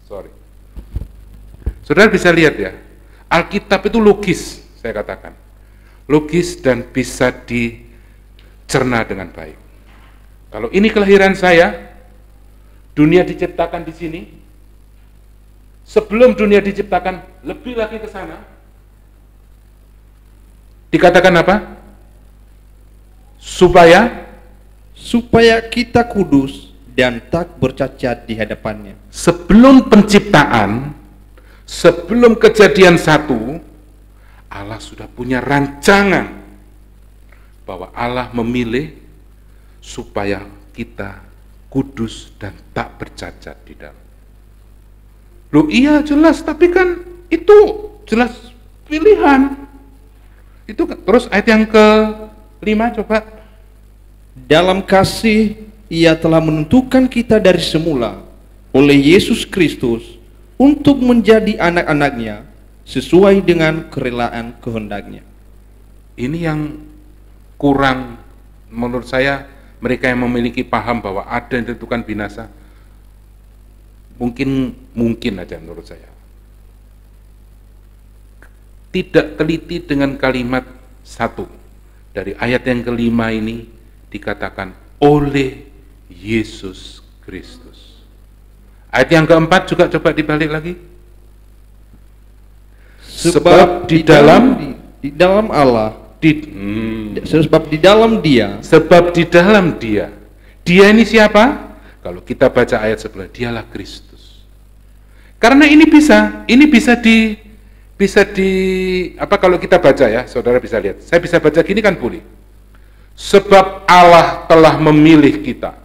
C: Sorry. Saudara bisa lihat ya, Alkitab itu logis, saya katakan. Logis dan bisa dicerna dengan baik. Kalau ini kelahiran saya, dunia diciptakan di sini, sebelum dunia diciptakan, lebih lagi ke sana, dikatakan apa? Supaya
D: kita kudus dan tak bercacat di hadapannya.
C: Sebelum penciptaan, sebelum kejadian 1, Allah sudah punya rancangan bahwa Allah memilih supaya kita kudus dan tak bercacat di dalam. Loh iya jelas, tapi kan itu jelas pilihan. Itu terus ayat yang ke-5 coba.
D: Dalam kasih Ia telah menentukan kita dari semula oleh Yesus Kristus untuk menjadi anak-anaknya sesuai dengan kerelaan kehendak-Nya. Ini yang kurang menurut saya, mereka yang memiliki paham bahwa ada yang ditentukan binasa, mungkin aja menurut saya tidak teliti dengan kalimat 1 dari ayat yang ke-5 ini, dikatakan oleh Yesus Kristus. Ayat yang ke-4 juga coba dibalik lagi. Sebab di dalam Allah, sebab di dalam Dia. Sebab di dalam Dia. Dia ini siapa? Kalau kita baca ayat sebelah, Dialah Kristus. Karena ini bisa apa kalau kita baca ya, saudara bisa lihat. Saya bisa baca gini kan boleh. Sebab Allah telah memilih kita.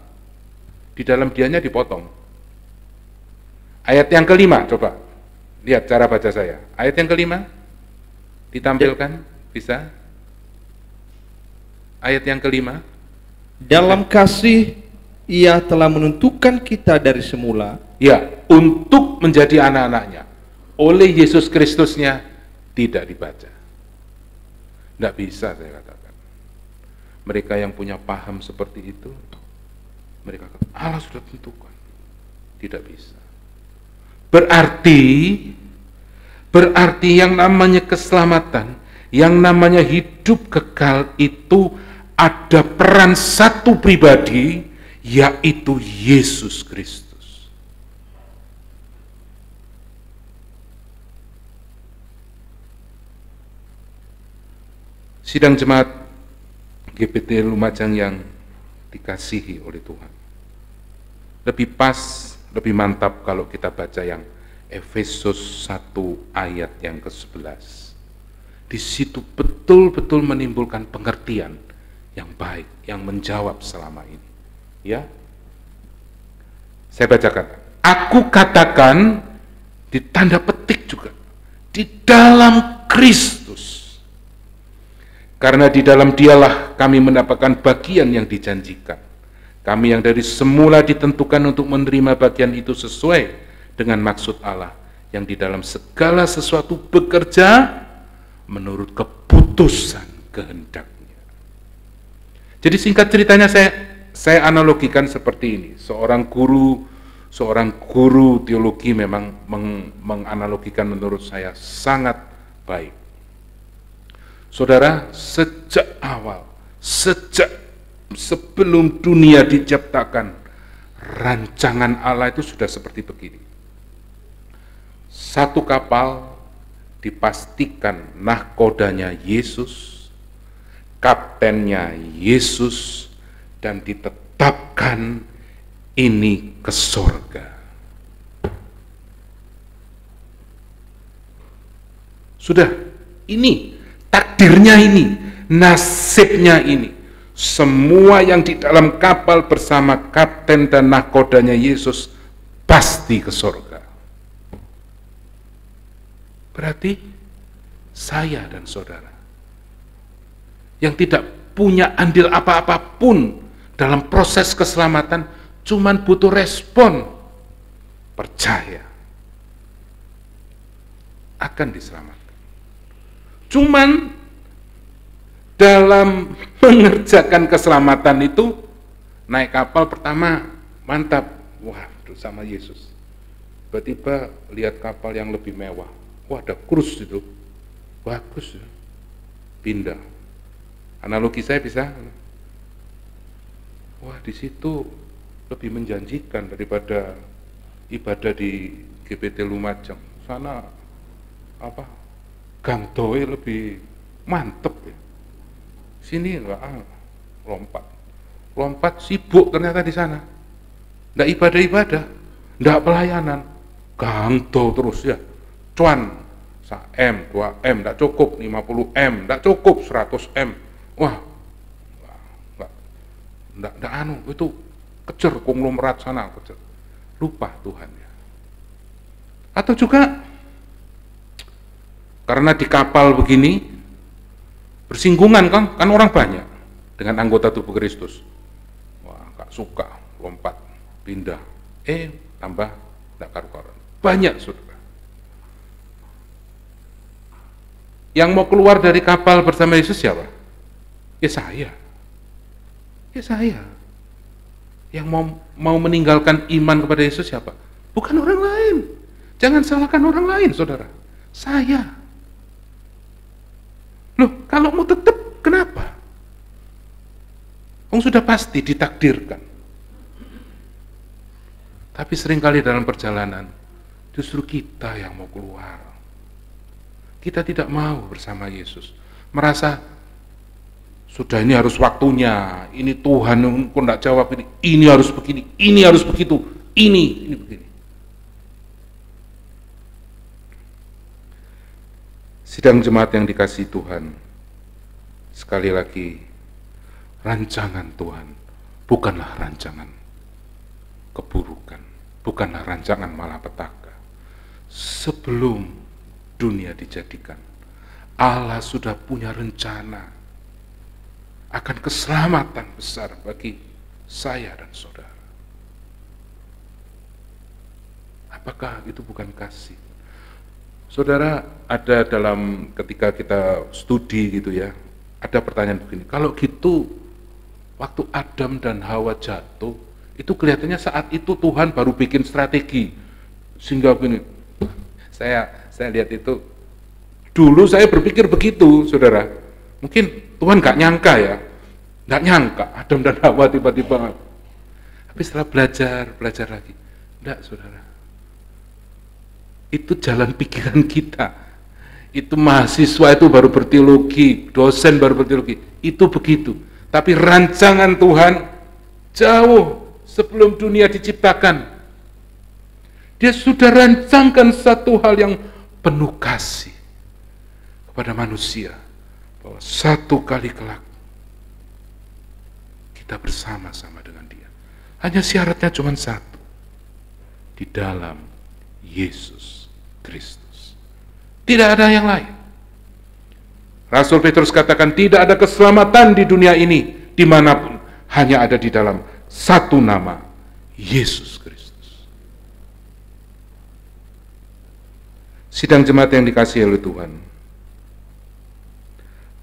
C: Di dalam dianya dipotong. Ayat yang kelima, coba. Lihat cara baca saya. Ayat yang kelima, ditampilkan, bisa? Ayat yang kelima.
D: Dalam kasih Ia telah menentukan kita dari semula.
C: Ya, untuk menjadi anak-anaknya. Oleh Yesus Kristusnya tidak dibaca. Tidak bisa saya katakan. Mereka yang punya paham seperti itu, mereka kata, Allah sudah tentukan. Tidak bisa. Berarti yang namanya keselamatan, yang namanya hidup kekal itu ada peran satu pribadi, yaitu Yesus Kristus. Sidang jemaat GPT Lumajang yang dikasihi oleh Tuhan. Lebih pas, lebih mantap kalau kita baca yang Efesus 1 ayat yang ke-11. Di situ betul-betul menimbulkan pengertian yang baik, yang menjawab selama ini. Ya, saya bacakan. Aku katakan di tanda petik juga, di dalam Kristus. Karena di dalam Dialah kami mendapatkan bagian yang dijanjikan. Kami yang dari semula ditentukan untuk menerima bagian itu sesuai dengan maksud Allah, yang di dalam segala sesuatu bekerja menurut keputusan kehendaknya. Jadi singkat ceritanya saya analogikan seperti ini. Seorang guru teologi memang menganalogikan menurut saya sangat baik. Saudara, sejak awal, sebelum dunia diciptakan, rancangan Allah itu sudah seperti begini. Satu kapal dipastikan nahkodanya Yesus, kaptennya Yesus, dan ditetapkan ini ke sorga. Sudah, ini takdirnya, ini nasibnya, ini semua yang di dalam kapal bersama kapten dan nahkodanya Yesus pasti ke sorga. Berarti saya dan saudara yang tidak punya andil apa-apapun dalam proses keselamatan, cuman butuh respon, percaya, akan diselamatkan. Cuman dalam mengerjakan keselamatan itu, naik kapal pertama mantap, wah sama Yesus. Tiba-tiba lihat kapal yang lebih mewah, wah ada krus itu, bagus ya, pindah. Analogi saya bisa, wah di situ lebih menjanjikan daripada ibadah di GPT Lumajang. Sana apa? Gangdoe lebih mantep ya. Sini enggak, lompat sibuk ternyata di sana. Enggak ibadah-ibadah, enggak pelayanan, gangdo terus ya. Cuan, 1M, 2M, enggak cukup, 50M, enggak cukup, 100M. Wah, enggak itu kejar konglomerat sana, kejar. Lupa Tuhan ya. Atau juga karena di kapal begini bersinggungan kan orang banyak dengan anggota tubuh Kristus. Wah, gak suka, lompat, pindah, tambah gak karu-karuan. Banyak saudara. Yang mau keluar dari kapal bersama Yesus siapa? Ya saya. Yang mau meninggalkan iman kepada Yesus siapa? Bukan orang lain. Jangan salahkan orang lain, saudara. Saya. Loh, kalau mau tetap, kenapa? Sudah pasti ditakdirkan. Tapi seringkali dalam perjalanan, justru kita yang mau keluar. Kita tidak mau bersama Yesus. Merasa, sudah ini harus waktunya, ini Tuhan kok tidak jawab ini harus begini, ini harus begitu, ini begini. Sidang jemaat yang dikasihi Tuhan, sekali lagi, rancangan Tuhan bukanlah rancangan keburukan, bukanlah rancangan malapetaka. Sebelum dunia dijadikan, Allah sudah punya rencana akan keselamatan besar bagi saya dan saudara. Apakah itu bukan kasih? Saudara, ada dalam ketika kita studi gitu ya, ada pertanyaan begini, kalau gitu waktu Adam dan Hawa jatuh, itu kelihatannya saat itu Tuhan baru bikin strategi, sehingga begini, saya lihat itu, dulu saya berpikir begitu, saudara, mungkin Tuhan nggak nyangka ya, nggak nyangka Adam dan Hawa tiba-tiba, tapi setelah belajar lagi, enggak saudara, itu jalan pikiran kita. Itu mahasiswa itu baru berteologi, dosen baru berteologi, itu begitu. Tapi rancangan Tuhan jauh sebelum dunia diciptakan. Dia sudah rancangkan satu hal yang penuh kasih kepada manusia, bahwa satu kali kelak kita bersama-sama dengan Dia. Hanya syaratnya cuma satu, di dalam Yesus Kristus. Tidak ada yang lain. Rasul Petrus katakan tidak ada keselamatan di dunia ini dimanapun, hanya ada di dalam satu nama, Yesus Kristus. Sidang jemaat yang dikasihi oleh Tuhan,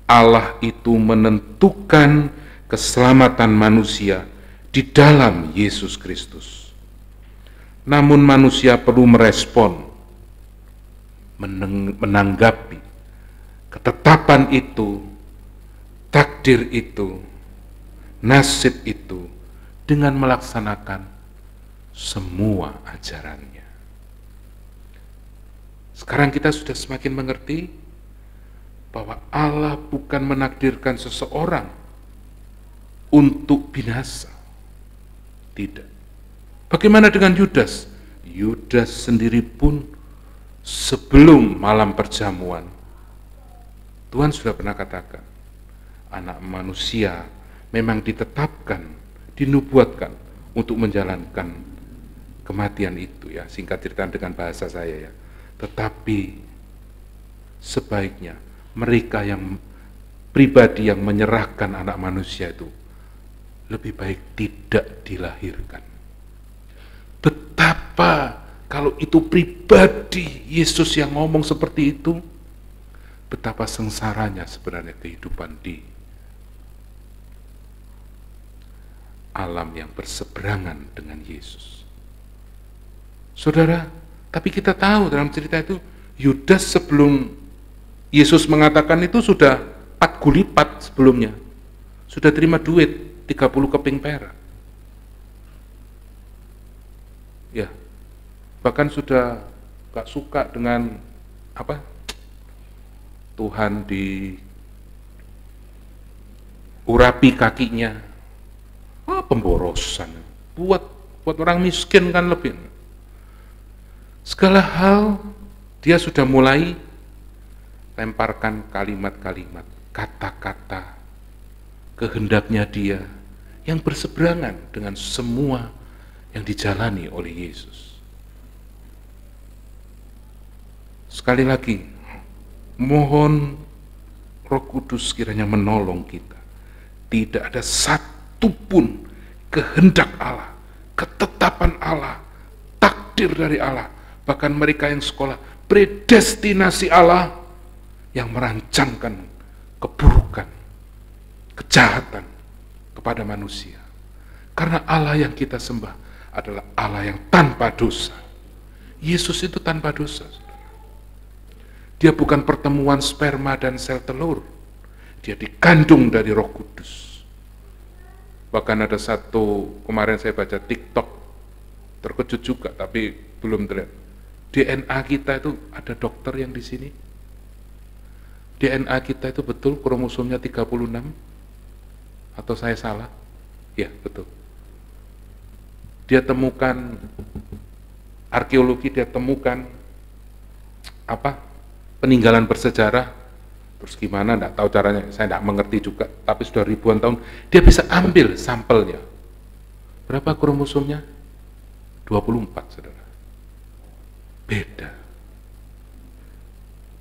C: Allah itu menentukan keselamatan manusia di dalam Yesus Kristus. Namun manusia perlu merespon, menanggapi ketetapan itu, takdir itu, nasib itu dengan melaksanakan semua ajarannya. Sekarang kita sudah semakin mengerti bahwa Allah bukan menakdirkan seseorang untuk binasa. Tidak. Bagaimana dengan Yudas? Yudas sendiri pun sebelum malam perjamuan, Tuhan sudah pernah katakan, anak manusia memang ditetapkan, dinubuatkan untuk menjalankan kematian itu ya, singkat cerita dengan bahasa saya ya. Tetapi sebaiknya mereka yang pribadi yang menyerahkan anak manusia itu lebih baik tidak dilahirkan. Betapa kalau itu pribadi Yesus yang ngomong seperti itu, betapa sengsaranya sebenarnya kehidupan di alam yang berseberangan dengan Yesus. Saudara, tapi kita tahu dalam cerita itu, Yudas sebelum Yesus mengatakan itu sudah 4 gulipat sebelumnya. Sudah terima duit 30 keping perak. Ya, bahkan sudah gak suka dengan apa? Tuhan diurapi kakinya. Pemborosan. Buat orang miskin kan lebih. Segala hal dia sudah mulai lemparkan kalimat-kalimat, kata-kata kehendaknya dia yang berseberangan dengan semua yang dijalani oleh Yesus. Sekali lagi, mohon Roh Kudus kiranya menolong kita. Tidak ada satupun kehendak Allah, ketetapan Allah, takdir dari Allah, bahkan mereka yang sekolah predestinasi Allah yang merancangkan keburukan, kejahatan kepada manusia. Karena Allah yang kita sembah adalah Allah yang tanpa dosa. Yesus itu tanpa dosa. Dia bukan pertemuan sperma dan sel telur. Dia dikandung dari Roh Kudus. Bahkan ada satu, kemarin saya baca TikTok, terkejut juga, tapi belum terlihat. DNA kita itu ada dokter yang di sini. DNA kita itu betul kromosomnya 36? Atau saya salah? Ya, betul. Dia temukan, arkeologi dia temukan, peninggalan bersejarah, terus gimana, enggak tahu caranya, saya enggak mengerti juga, tapi sudah ribuan tahun, dia bisa ambil sampelnya. Berapa kromosomnya? 24, saudara. Beda.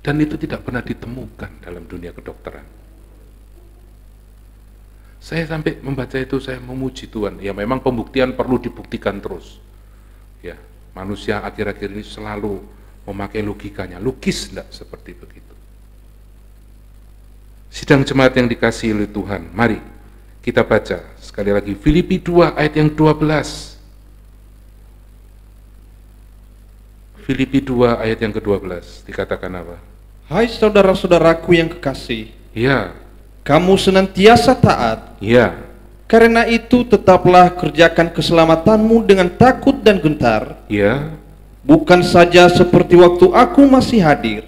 C: Dan itu tidak pernah ditemukan dalam dunia kedokteran. Saya sampai membaca itu, saya memuji Tuhan. Ya memang pembuktian perlu dibuktikan terus. Ya, manusia akhir-akhir ini selalu memakai logikanya. Logis enggak seperti begitu. Sidang jemaat yang dikasihi oleh Tuhan, mari kita baca sekali lagi Filipi 2 ayat yang 12. Filipi 2 ayat yang ke-12 dikatakan apa?
D: Hai saudara-saudaraku yang kekasih,
C: Ya,
D: kamu senantiasa taat.
C: ya,
D: Karena itu tetaplah kerjakan keselamatanmu dengan takut dan gentar,
C: ya,
D: bukan saja seperti waktu aku masih hadir,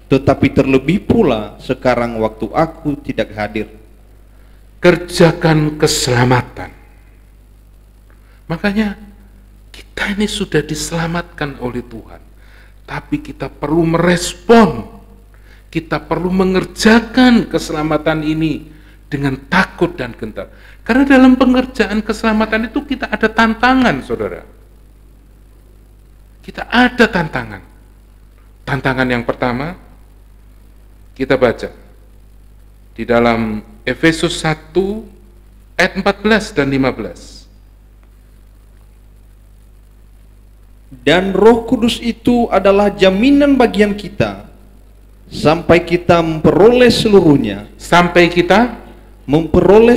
D: tetapi terlebih pula sekarang waktu aku tidak hadir.
C: kerjakan keselamatan. Makanya kita ini sudah diselamatkan oleh Tuhan, tapi kita perlu merespon, kita perlu mengerjakan keselamatan ini dengan takut dan gentar. Karena dalam pengerjaan keselamatan itu kita ada tantangan, saudara. Kita ada tantangan. Tantangan yang pertama, kita baca di dalam Efesus 1 ayat 14 dan 15.
D: Dan Roh Kudus itu adalah jaminan bagian kita sampai kita memperoleh seluruhnya.
C: Sampai kita memperoleh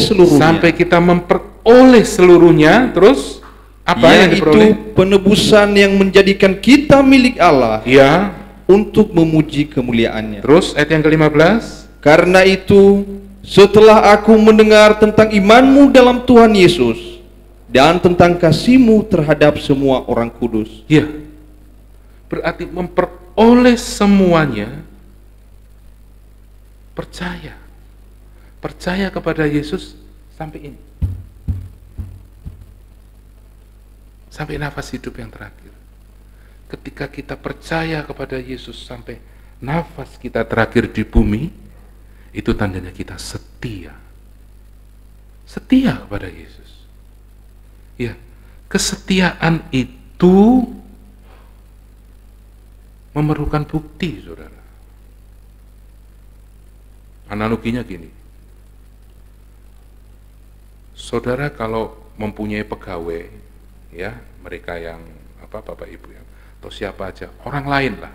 C: seluruhnya. Terus apa yang diperoleh?
D: Yaitu penebusan yang menjadikan kita milik Allah,
C: Ya.
D: untuk memuji kemuliaannya.
C: Terus ayat yang ke-15.
D: Karena itu, setelah aku mendengar tentang imanmu dalam Tuhan Yesus dan tentang kasihmu terhadap semua orang kudus.
C: Ya. Berarti memperoleh semuanya, percaya. Percaya kepada Yesus sampai ini. Sampai nafas hidup yang terakhir. Ketika kita percaya kepada Yesus sampai nafas kita terakhir di bumi, itu tandanya kita setia. Setia kepada Yesus. Ya, kesetiaan itu memerlukan bukti, saudara. Analoginya gini. Saudara kalau mempunyai pegawai, ya, mereka yang Bapak Ibu ya, atau siapa aja, orang lain lah,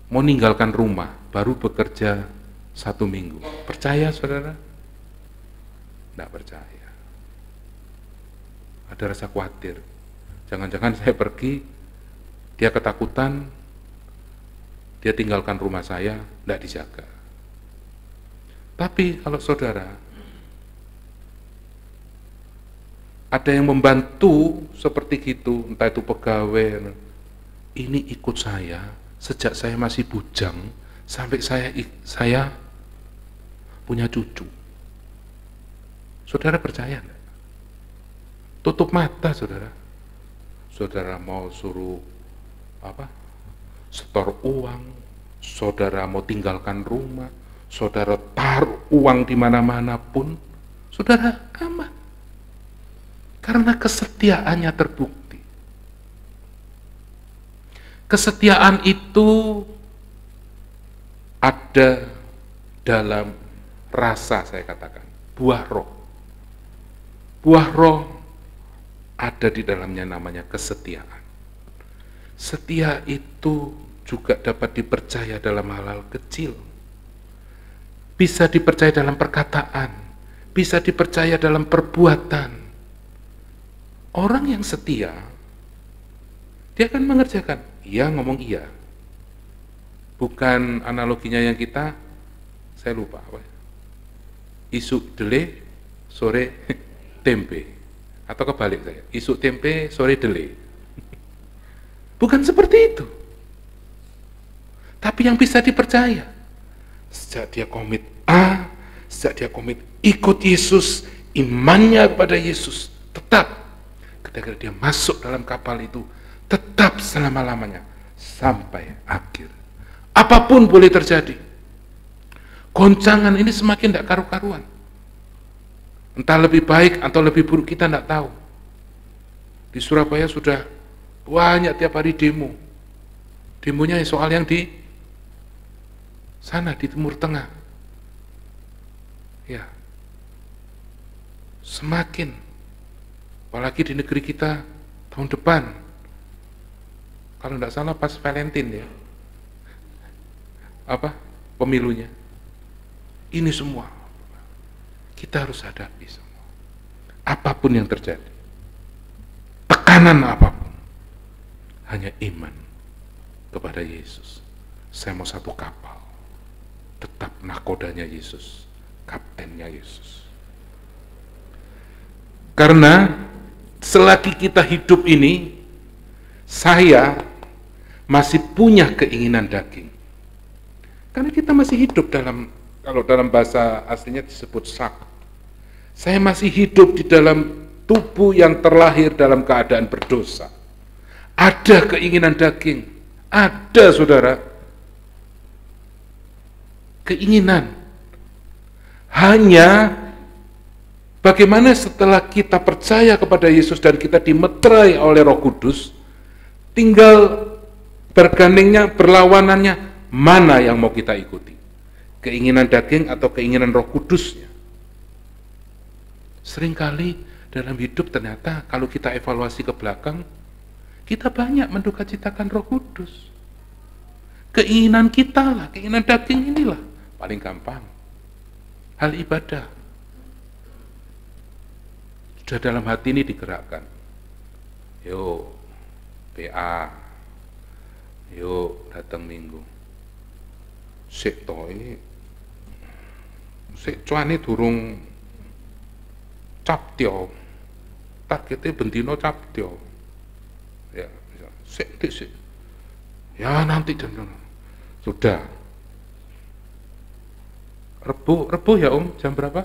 C: mau ninggalkan rumah, baru bekerja 1 minggu. Percaya saudara? Tidak percaya. Ada rasa khawatir. Jangan-jangan saya pergi, dia ketakutan, dia tinggalkan rumah saya, tidak dijaga. Tapi kalau saudara, ada yang membantu seperti gitu, entah itu pegawai, ini ikut saya sejak saya masih bujang sampai saya punya cucu. Saudara percaya enggak? Tutup mata saudara. Saudara mau suruh setor uang, saudara mau tinggalkan rumah, saudara taruh uang di mana-mana pun, saudara aman. Karena kesetiaannya terbukti. Kesetiaan itu ada dalam rasa, saya katakan, buah roh. Buah roh ada di dalamnya, namanya kesetiaan. Setia itu juga dapat dipercaya dalam hal-hal kecil. Bisa dipercaya dalam perkataan, bisa dipercaya dalam perbuatan. Orang yang setia, dia akan mengerjakan. Iya, ngomong iya. Bukan analoginya yang kita, saya lupa apa. Isuk dele, sore tempe. Atau kebalik saya, isuk tempe, sore dele. Bukan seperti itu. Tapi yang bisa dipercaya, sejak dia komit sejak dia komit ikut Yesus, imannya kepada Yesus tetap. Ketika dia masuk dalam kapal itu, tetap selama-lamanya sampai akhir. Apapun boleh terjadi. Goncangan ini semakin tidak karu-karuan. Entah lebih baik atau lebih buruk, kita tidak tahu. Di Surabaya sudah banyak tiap hari demo. Demonya soal yang di sana, di Timur Tengah. Ya, semakin, apalagi di negeri kita tahun depan, kalau tidak salah pas Valentine ya, pemilunya. Ini semua kita harus hadapi semua. Apapun yang terjadi, tekanan apapun, hanya iman kepada Yesus. Saya mau satu kapal, tetap nakodanya Yesus, kaptennya Yesus. Karena selagi kita hidup ini, saya masih punya keinginan daging. Karena kita masih hidup kalau dalam bahasa aslinya disebut sak. Saya masih hidup di dalam tubuh yang terlahir dalam keadaan berdosa. Ada keinginan daging, ada saudara. Keinginan. Hanya bagaimana setelah kita percaya kepada Yesus dan kita dimeterai oleh Roh Kudus, tinggal bergandengnya, berlawanannya, mana yang mau kita ikuti? Keinginan daging atau keinginan Roh Kudusnya? Seringkali dalam hidup ternyata kalau kita evaluasi ke belakang, kita banyak mendukacitakan Roh Kudus. Keinginan kita lah, keinginan daging inilah paling gampang. Hal ibadah sudah dalam hati ini digerakkan. Yuk PA, yuk datang minggu. Sik toy, sik cuane durung captio, targetnya bendino captio. Ya, sik. Ya nanti jam sudah. Rebu ya jam berapa?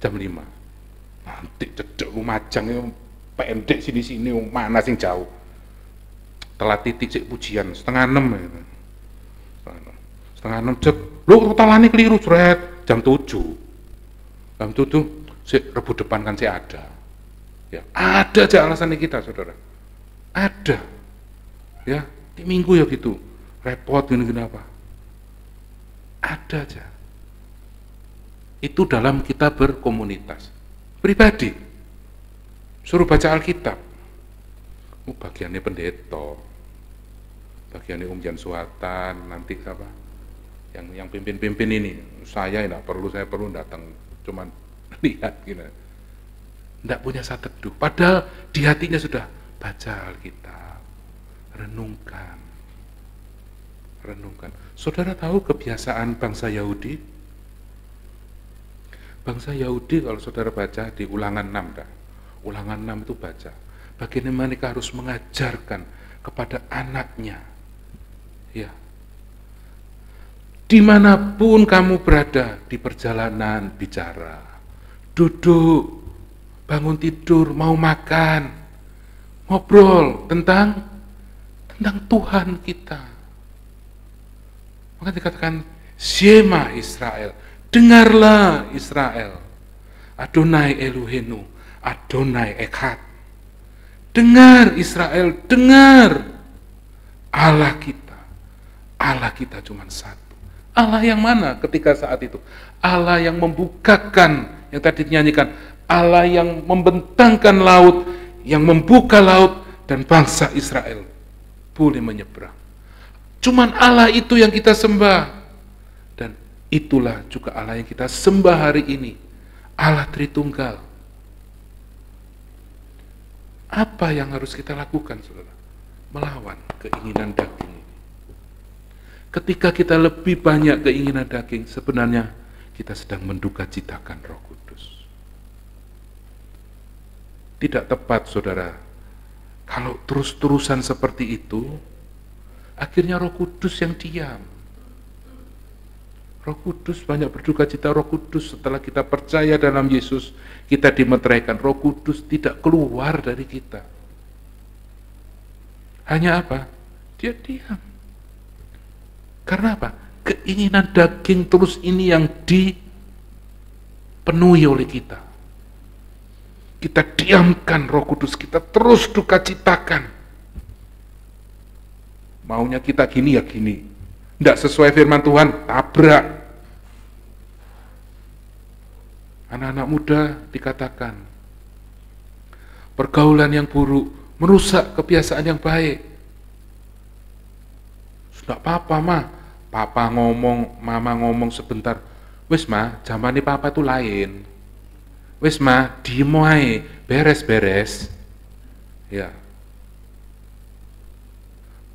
C: Jam 5. Nanti cedek Lumajang pendek sini mana sing jauh. Telat titik sik pujian 5:30 ya. 5:30 cek. Lu rutalane keliru jret jam 7. Jam 7 sik Rebu depan kan sik ada. Ya, ada aja alasannya kita, Saudara. Ada. Ya, di minggu ya gitu. Repot gini-gini apa. Ada aja. Itu dalam kita berkomunitas. Pribadi. Suruh baca Alkitab. Bagiannya pendeta. Bagiannya Jan Suwatan, nanti apa? Yang pimpin-pimpin ini. Saya perlu datang cuman lihat gitu. Tidak punya saat teduh. Padahal di hatinya sudah baca Alkitab. Renungkan. Saudara tahu kebiasaan bangsa Yahudi? Bangsa Yahudi kalau saudara baca di Ulangan 6 dah. Ulangan 6 itu baca. Bagaimana mereka harus mengajarkan kepada anaknya. Ya. Dimanapun kamu berada di perjalanan bicara, duduk, bangun tidur, mau makan, ngobrol tentang Tuhan kita. Maka dikatakan Shema Israel, dengarlah Israel, Adonai Elohenu, Adonai Echad. Dengar Israel, dengar Allah kita cuma satu. Allah yang mana ketika saat itu? Allah yang membukakan, yang tadi dinyanyikan, Allah yang membentangkan laut, yang membuka laut, dan bangsa Israel boleh menyeberang. Cuman Allah itu yang kita sembah. Dan itulah juga Allah yang kita sembah hari ini. Allah Tritunggal. Apa yang harus kita lakukan, saudara? Melawan keinginan daging. Ketika kita lebih banyak keinginan daging, sebenarnya kita sedang mendukacitakan Roh Kudus. Tidak tepat, saudara. Kalau terus-terusan seperti itu, akhirnya Roh Kudus yang diam. Roh Kudus banyak berdukacita. Roh Kudus setelah kita percaya dalam Yesus, kita dimeteraikan. Roh Kudus tidak keluar dari kita. Hanya apa? Dia diam. Karena apa? Keinginan daging terus ini yang dipenuhi oleh kita. kita diamkan Roh Kudus, kita terus duka citakan. Maunya kita gini ya gini, tidak sesuai firman Tuhan, tabrak. Anak-anak muda dikatakan, pergaulan yang buruk merusak kebiasaan yang baik. Sudah apa-apa mah, papa ngomong, mama ngomong sebentar, wis mah, zaman ini papa itu lain. Wis mah, diem wae, beres-beres. Ya.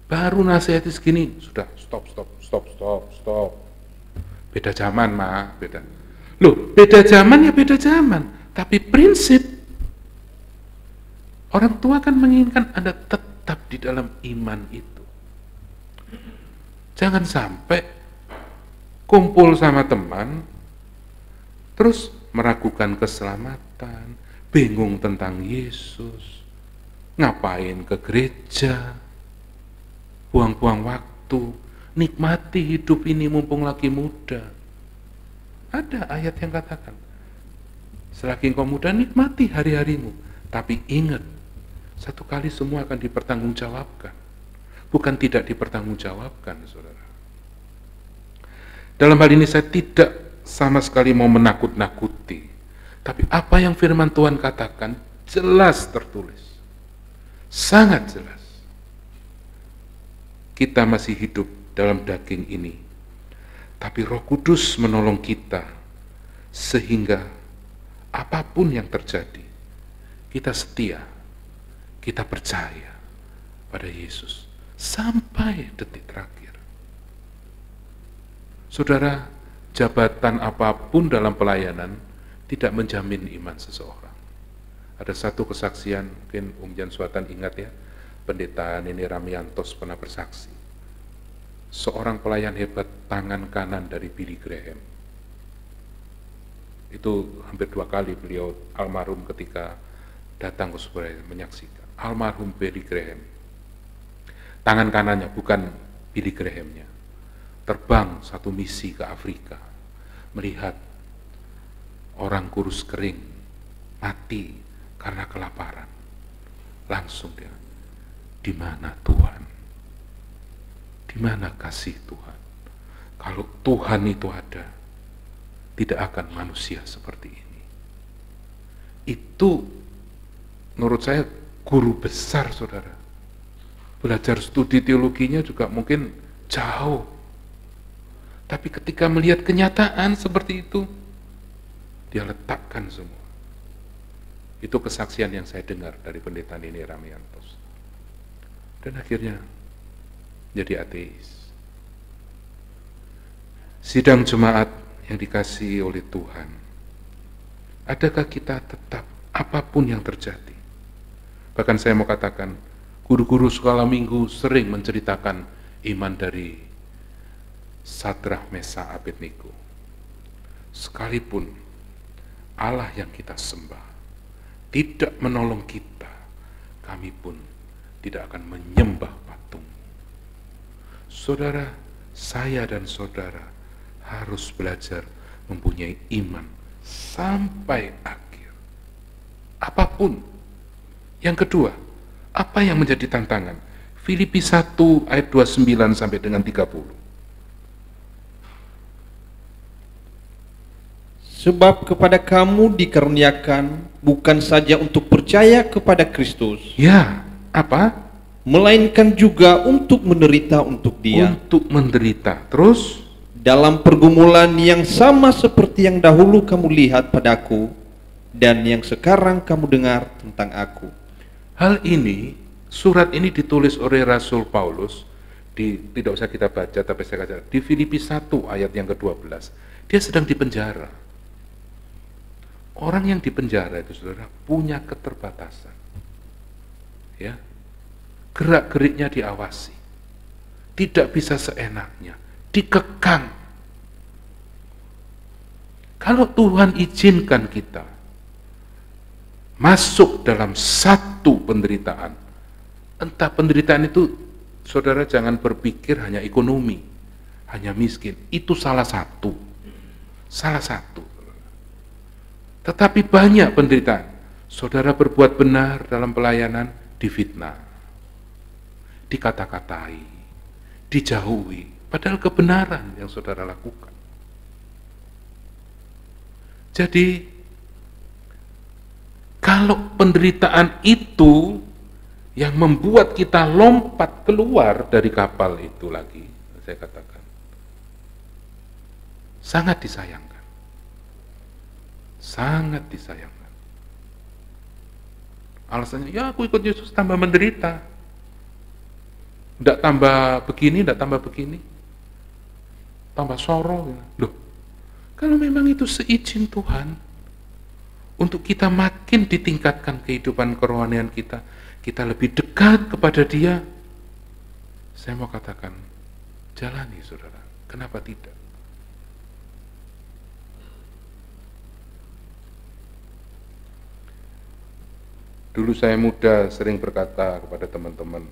C: Baru nasihatnya segini, sudah stop. Beda zaman mah, beda. Loh, beda zaman ya beda zaman, tapi prinsip orang tua kan menginginkan Anda tetap di dalam iman itu. Jangan sampai kumpul sama teman, terus meragukan keselamatan, bingung tentang Yesus, ngapain ke gereja, buang-buang waktu, nikmati hidup ini mumpung lagi muda. Ada ayat yang katakan, selagi engkau muda nikmati hari-harimu, tapi ingat, satu kali semua akan dipertanggungjawabkan, bukan tidak dipertanggungjawabkan, saudara. Dalam hal ini saya tidak sama sekali mau menakut-nakuti, tapi apa yang firman Tuhan katakan jelas tertulis, sangat jelas. Kita masih hidup dalam daging ini, tapi Roh Kudus menolong kita sehingga apapun yang terjadi, kita setia, kita percaya pada Yesus sampai detik terakhir. Saudara, jabatan apapun dalam pelayanan tidak menjamin iman seseorang. Ada satu kesaksian, mungkin Jan Suatan ingat ya, Pendeta Nini Ramiantos pernah bersaksi. Seorang pelayan hebat, tangan kanan dari Billy Graham. Itu hampir 2 kali beliau almarhum ketika datang ke Surabaya menyaksikan. Almarhum Billy Graham. Tangan kanannya, bukan Billy Graham-nya. Terbang satu misi ke Afrika. Melihat orang kurus kering mati karena kelaparan. Langsung dia, di mana Tuhan? Di mana kasih Tuhan? Kalau Tuhan itu ada, tidak akan manusia seperti ini. Itu menurut saya guru besar, saudara. Belajar studi teologinya juga mungkin jauh. Tapi ketika melihat kenyataan seperti itu, dia letakkan semua. Itu kesaksian yang saya dengar dari Pendeta Nini Ramiantos. Dan akhirnya jadi ateis. Sidang jemaat yang dikasihi oleh Tuhan, adakah kita tetap apapun yang terjadi? Bahkan saya mau katakan, guru-guru sekolah minggu sering menceritakan iman dari Sadrah, Mesa, Abednego. Sekalipun Allah yang kita sembah tidak menolong kita, kami pun tidak akan menyembah patung. Saudara, saya dan saudara harus belajar mempunyai iman sampai akhir. Apapun. Yang kedua, apa yang menjadi tantangan? Filipi 1 ayat 29 sampai dengan 30.
D: Sebab kepada kamu dikaruniakan bukan saja untuk percaya kepada Kristus,
C: Ya, apa?
D: melainkan juga untuk menderita untuk Dia.
C: Untuk menderita. Terus,
D: Dalam pergumulan yang sama seperti yang dahulu kamu lihat padaku dan yang sekarang kamu dengar tentang aku.
C: hal ini, surat ini ditulis oleh Rasul Paulus, tidak usah kita baca, tapi saya katakan, di Filipi 1 ayat yang ke-12, dia sedang dipenjara. Orang yang dipenjara itu, saudara, punya keterbatasan. Ya, gerak-geriknya diawasi, tidak bisa seenaknya, dikekang. Kalau Tuhan izinkan kita masuk dalam satu penderitaan, entah penderitaan itu, saudara jangan berpikir hanya ekonomi, hanya miskin, itu salah satu. Tetapi banyak penderitaan. Saudara berbuat benar dalam pelayanan, difitnah, dikata-katai, dijauhi, padahal kebenaran yang saudara lakukan. Jadi, kalau penderitaan itu yang membuat kita lompat keluar dari kapal itu lagi, saya katakan, sangat disayangkan. Sangat disayangkan. Alasannya, ya aku ikut Yesus tambah menderita. Tidak tambah begini, tidak tambah begini. Tambah sorong. Loh, kalau memang itu seizin Tuhan, untuk kita makin ditingkatkan kehidupan kerohanian kita, kita lebih dekat kepada Dia, saya mau katakan, jalani saudara. Kenapa tidak? Dulu saya muda sering berkata kepada teman-teman,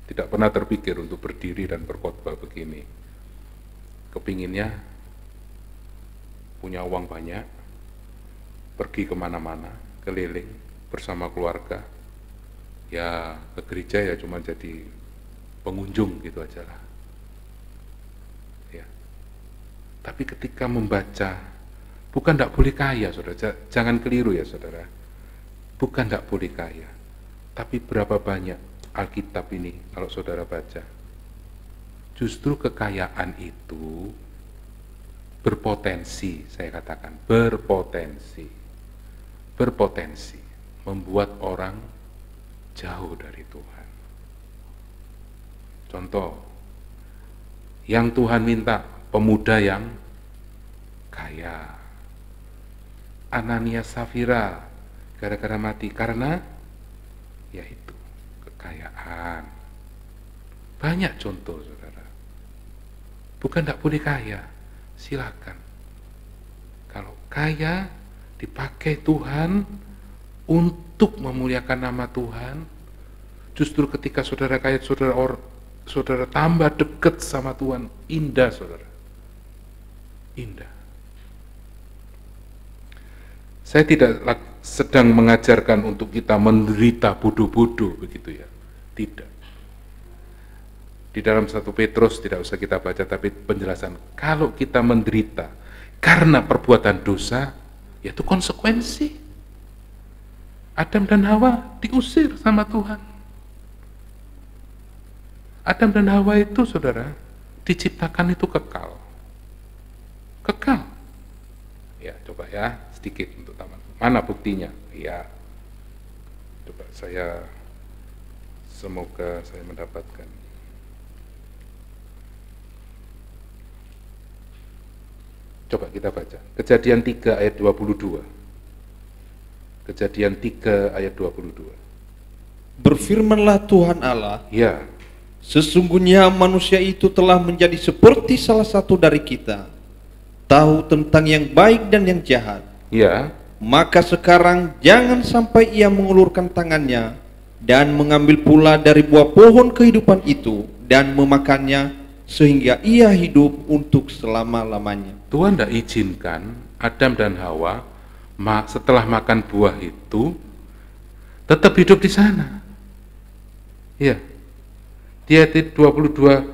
C: tidak pernah terpikir untuk berdiri dan berkhotbah begini. Kepinginnya punya uang banyak, pergi kemana-mana, keliling bersama keluarga, ya ke gereja ya cuma jadi pengunjung gitu aja lah. Ya. Tapi ketika membaca, bukan tidak boleh kaya saudara, jangan keliru ya saudara. Bukan tidak boleh kaya, tapi berapa banyak Alkitab ini kalau saudara baca, justru kekayaan itu berpotensi, saya katakan berpotensi membuat orang jauh dari Tuhan. Contoh, yang Tuhan minta pemuda yang kaya, Ananias Safira gara-gara mati karena yaitu kekayaan. Banyak contoh saudara. Bukan tidak boleh kaya, silakan. Kalau kaya dipakai Tuhan untuk memuliakan nama Tuhan, justru ketika saudara kaya, saudara tambah dekat sama Tuhan, indah saudara. Indah. Saya tidak sedang mengajarkan untuk kita menderita bodoh-bodoh begitu ya. Tidak. Di dalam 1 Petrus tidak usah kita baca, tapi penjelasan kalau kita menderita karena perbuatan dosa, yaitu konsekuensi. Adam dan Hawa diusir sama Tuhan. Adam dan Hawa itu saudara diciptakan itu kekal. Kekal. Ya coba ya sedikit untuk taman. Mana buktinya? Ya, coba semoga saya mendapatkan. Coba kita baca. Kejadian 3 ayat 22. Kejadian 3 ayat 22.
D: Berfirmanlah Tuhan Allah,
C: Ya,
D: sesungguhnya manusia itu telah menjadi seperti salah satu dari kita, tahu tentang yang baik dan yang jahat.
C: ya,
D: Maka sekarang jangan sampai ia mengulurkan tangannya dan mengambil pula dari buah pohon kehidupan itu dan memakannya sehingga ia hidup untuk selama-lamanya.
C: Tuhan tidak izinkan Adam dan Hawa setelah makan buah itu tetap hidup di sana. Ya, di ayat 22,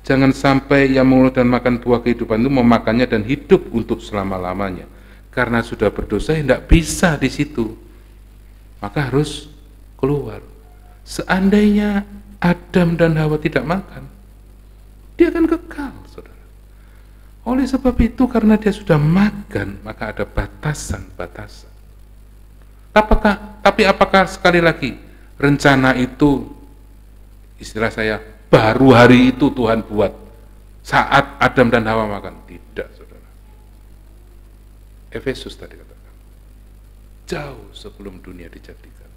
C: jangan sampai ia mengulut dan makan buah kehidupan itu, memakannya dan hidup untuk selama-lamanya. Karena sudah berdosa, tidak bisa di situ. Maka harus keluar. Seandainya Adam dan Hawa tidak makan, dia akan kekal, saudara. Oleh sebab itu, karena dia sudah makan, maka ada batasan-batasan. Tapi apakah sekali lagi rencana itu, istilah saya, baru hari itu Tuhan buat saat Adam dan Hawa makan? Tidak, saudara. Efesus tadi katakan, jauh sebelum dunia dijadikan.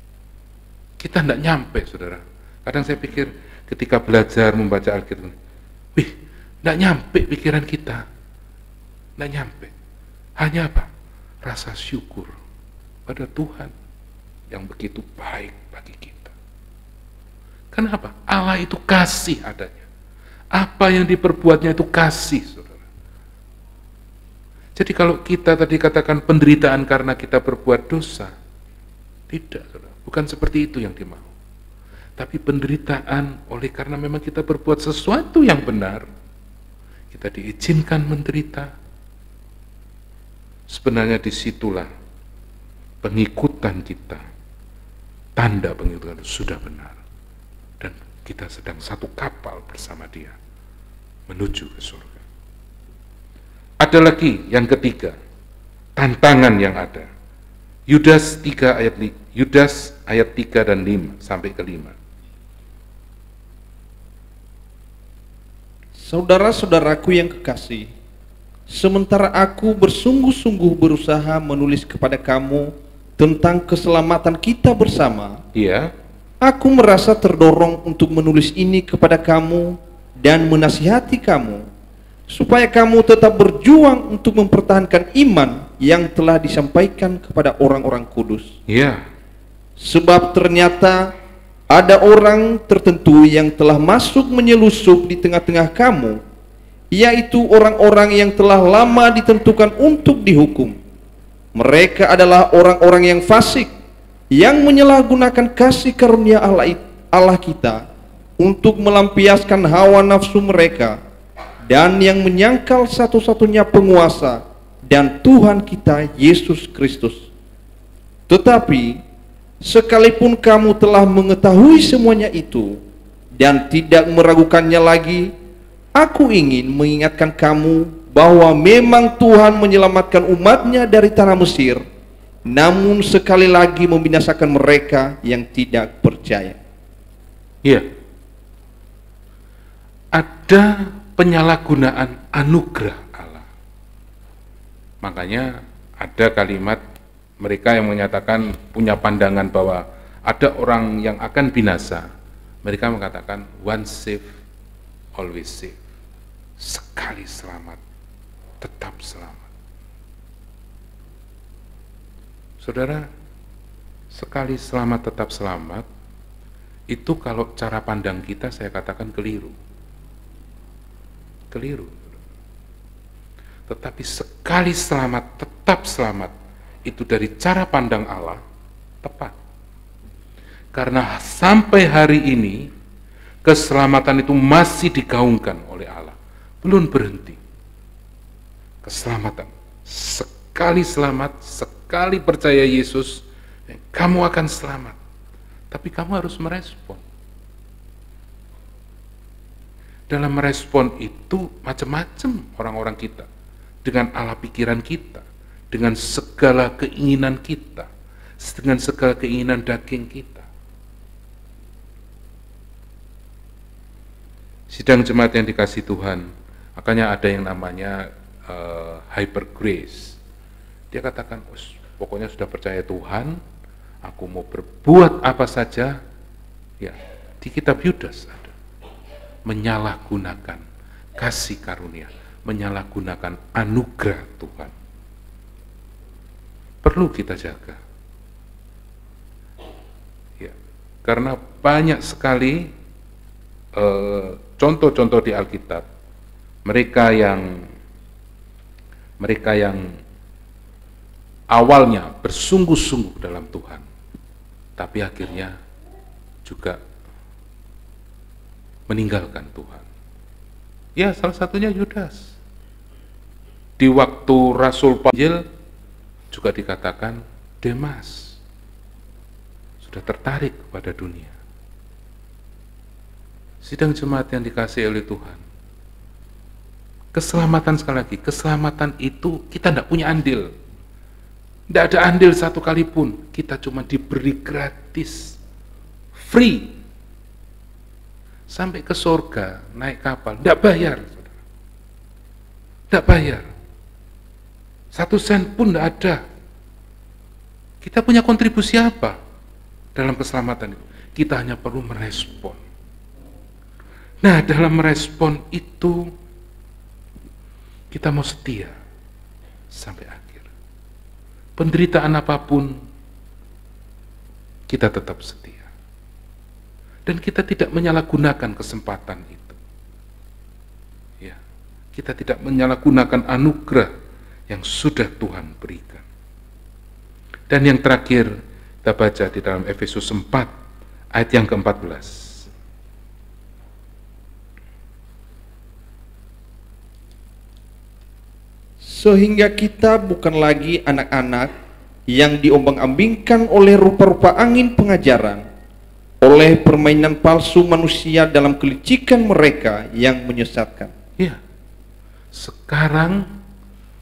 C: Kita tidak nyampe, saudara. Kadang saya pikir ketika belajar membaca Alkitab, tidak nyampe pikiran kita, tidak nyampe. Hanya apa? Rasa syukur pada Tuhan yang begitu baik bagi kita. Kenapa? Allah itu kasih adanya. Apa yang diperbuatnya itu kasih, saudara. Jadi kalau kita tadi katakan penderitaan karena kita berbuat dosa, tidak, bukan seperti itu yang dimau. Tapi penderitaan oleh karena memang kita berbuat sesuatu yang benar, kita diizinkan menderita. Sebenarnya disitulah pengikutan kita, tanda pengikutan sudah benar. Dan kita sedang satu kapal bersama dia menuju ke surga. Ada lagi yang ketiga, tantangan yang ada. Yudas ayat 3 dan 5 sampai ke 5.
D: Saudara-saudaraku yang kekasih, sementara aku bersungguh-sungguh berusaha menulis kepada kamu tentang keselamatan kita bersama,
C: Iya,
D: aku merasa terdorong untuk menulis ini kepada kamu dan menasihati kamu, supaya kamu tetap berjuang untuk mempertahankan iman yang telah disampaikan kepada orang-orang kudus.
C: iya,
D: Sebab ternyata ada orang tertentu yang telah masuk menyelusup di tengah-tengah kamu, yaitu orang-orang yang telah lama ditentukan untuk dihukum. Mereka adalah orang-orang yang fasik, yang menyalahgunakan kasih karunia Allah kita untuk melampiaskan hawa nafsu mereka, dan yang menyangkal satu-satunya penguasa dan Tuhan kita Yesus Kristus. Tetapi sekalipun kamu telah mengetahui semuanya itu dan tidak meragukannya lagi, aku ingin mengingatkan kamu bahwa memang Tuhan menyelamatkan umatnya dari tanah Mesir, namun sekali lagi membinasakan mereka yang tidak percaya.
C: iya. Ada penyalahgunaan anugerah Allah. Makanya ada kalimat mereka yang menyatakan punya pandangan bahwa ada orang yang akan binasa. Mereka mengatakan once saved, always saved. Sekali selamat, tetap selamat. Saudara, sekali selamat tetap selamat, itu kalau cara pandang kita saya katakan keliru. Keliru. Tetapi sekali selamat, tetap selamat, itu dari cara pandang Allah, tepat. Karena sampai hari ini, keselamatan itu masih digaungkan oleh Allah. Belum berhenti. Keselamatan. Sekali selamat, sekali percaya Yesus, kamu akan selamat. Tapi kamu harus merespon. Dalam merespon itu macam-macam orang-orang kita, dengan ala pikiran kita, dengan segala keinginan kita, dengan segala keinginan daging kita. Sidang jemaat yang dikasih Tuhan, makanya ada yang namanya hyper grace. Dia katakan, pokoknya sudah percaya Tuhan, aku mau berbuat apa saja. Ya, di kitab Yudas ada menyalahgunakan kasih karunia, menyalahgunakan anugerah Tuhan. Perlu kita jaga. Ya, karena banyak sekali contoh-contoh di Alkitab, mereka yang awalnya bersungguh-sungguh dalam Tuhan, tapi akhirnya juga meninggalkan Tuhan. Ya, salah satunya Yudas. Di waktu Rasul Paul juga dikatakan Demas sudah tertarik kepada dunia. Sidang jemaat yang dikasihi oleh Tuhan, keselamatan, sekali lagi, keselamatan itu kita tidak punya andil. Tidak ada andil satu kali pun. Kita cuma diberi gratis, free. Sampai ke surga, naik kapal, tidak bayar. Tidak bayar. 1 sen pun tidak ada. Kita punya kontribusi apa dalam keselamatan itu? Kita hanya perlu merespon. Nah, dalam merespon itu, kita mau setia sampai akhir. Penderitaan apapun, kita tetap setia. Dan kita tidak menyalahgunakan kesempatan itu. Ya, kita tidak menyalahgunakan anugerah yang sudah Tuhan berikan. Dan yang terakhir kita baca di dalam Efesus 4 ayat yang ke-14.
D: Sehingga kita bukan lagi anak-anak yang diombang-ambingkan oleh rupa-rupa angin pengajaran, oleh permainan palsu manusia dalam kelicikan mereka yang menyesatkan.
C: Ya, sekarang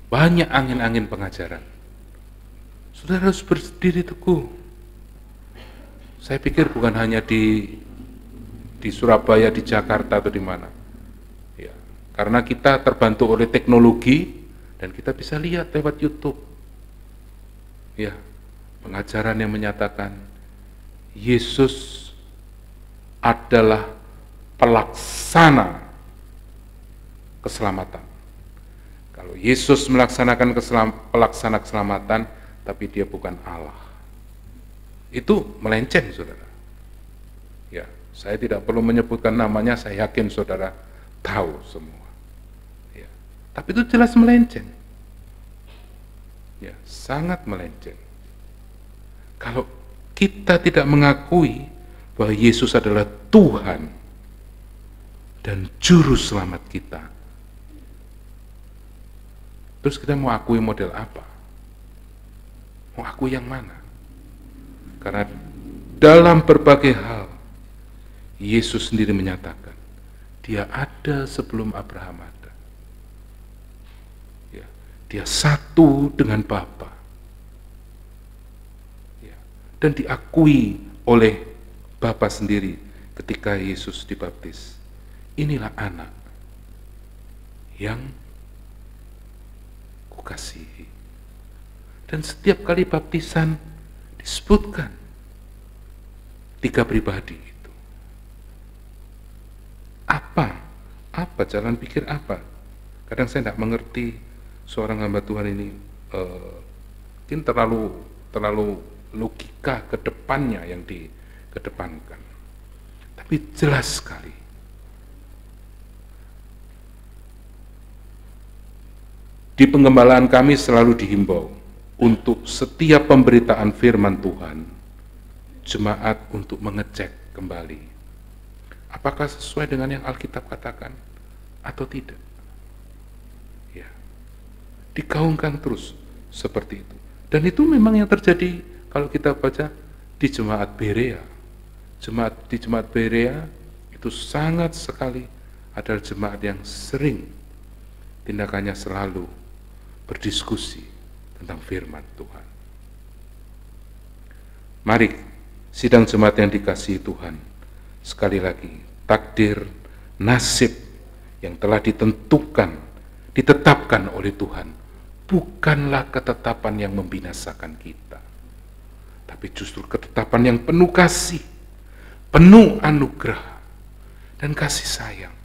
C: banyak angin-angin pengajaran. Saudara harus berdiri teguh. Saya pikir bukan hanya di Surabaya, di Jakarta atau di mana. Ya, karena kita terbantu oleh teknologi dan kita bisa lihat lewat YouTube. Ya, pengajaran yang menyatakan Yesus adalah pelaksana keselamatan. Kalau Yesus melaksanakan pelaksana keselamatan, tapi dia bukan Allah, itu melenceng, saudara. Ya, saya tidak perlu menyebutkan namanya, saya yakin saudara tahu semua. Ya, tapi itu jelas melenceng. Ya, sangat melenceng. Kalau kita tidak mengakui bahwa Yesus adalah Tuhan dan Juru Selamat kita, terus kita mau akui model apa? Mau akui yang mana? Karena dalam berbagai hal, Yesus sendiri menyatakan, dia ada sebelum Abraham ada. Ya, dia satu dengan Bapa. Ya, dan diakui oleh Bapa sendiri ketika Yesus dibaptis. Inilah anak yang kukasihi. Dan setiap kali baptisan disebutkan 3 pribadi itu. Apa jalan pikir apa? Kadang saya tidak mengerti seorang hamba Tuhan ini, mungkin terlalu logika ke depannya yang dikedepankan. Tapi jelas sekali di pengembalaan kami selalu dihimbau untuk setiap pemberitaan firman Tuhan, jemaat untuk mengecek kembali apakah sesuai dengan yang Alkitab katakan atau tidak. Ya, digaungkan terus seperti itu. Dan itu memang yang terjadi kalau kita baca di jemaat Berea. Di jemaat Berea itu sangat sekali adalah jemaat yang sering tindakannya selalu berdiskusi tentang firman Tuhan. Mari sidang jemaat yang dikasihi Tuhan, sekali lagi takdir, nasib yang telah ditetapkan oleh Tuhan bukanlah ketetapan yang membinasakan kita, tapi justru ketetapan yang penuh kasih, penuh anugerah dan kasih sayang.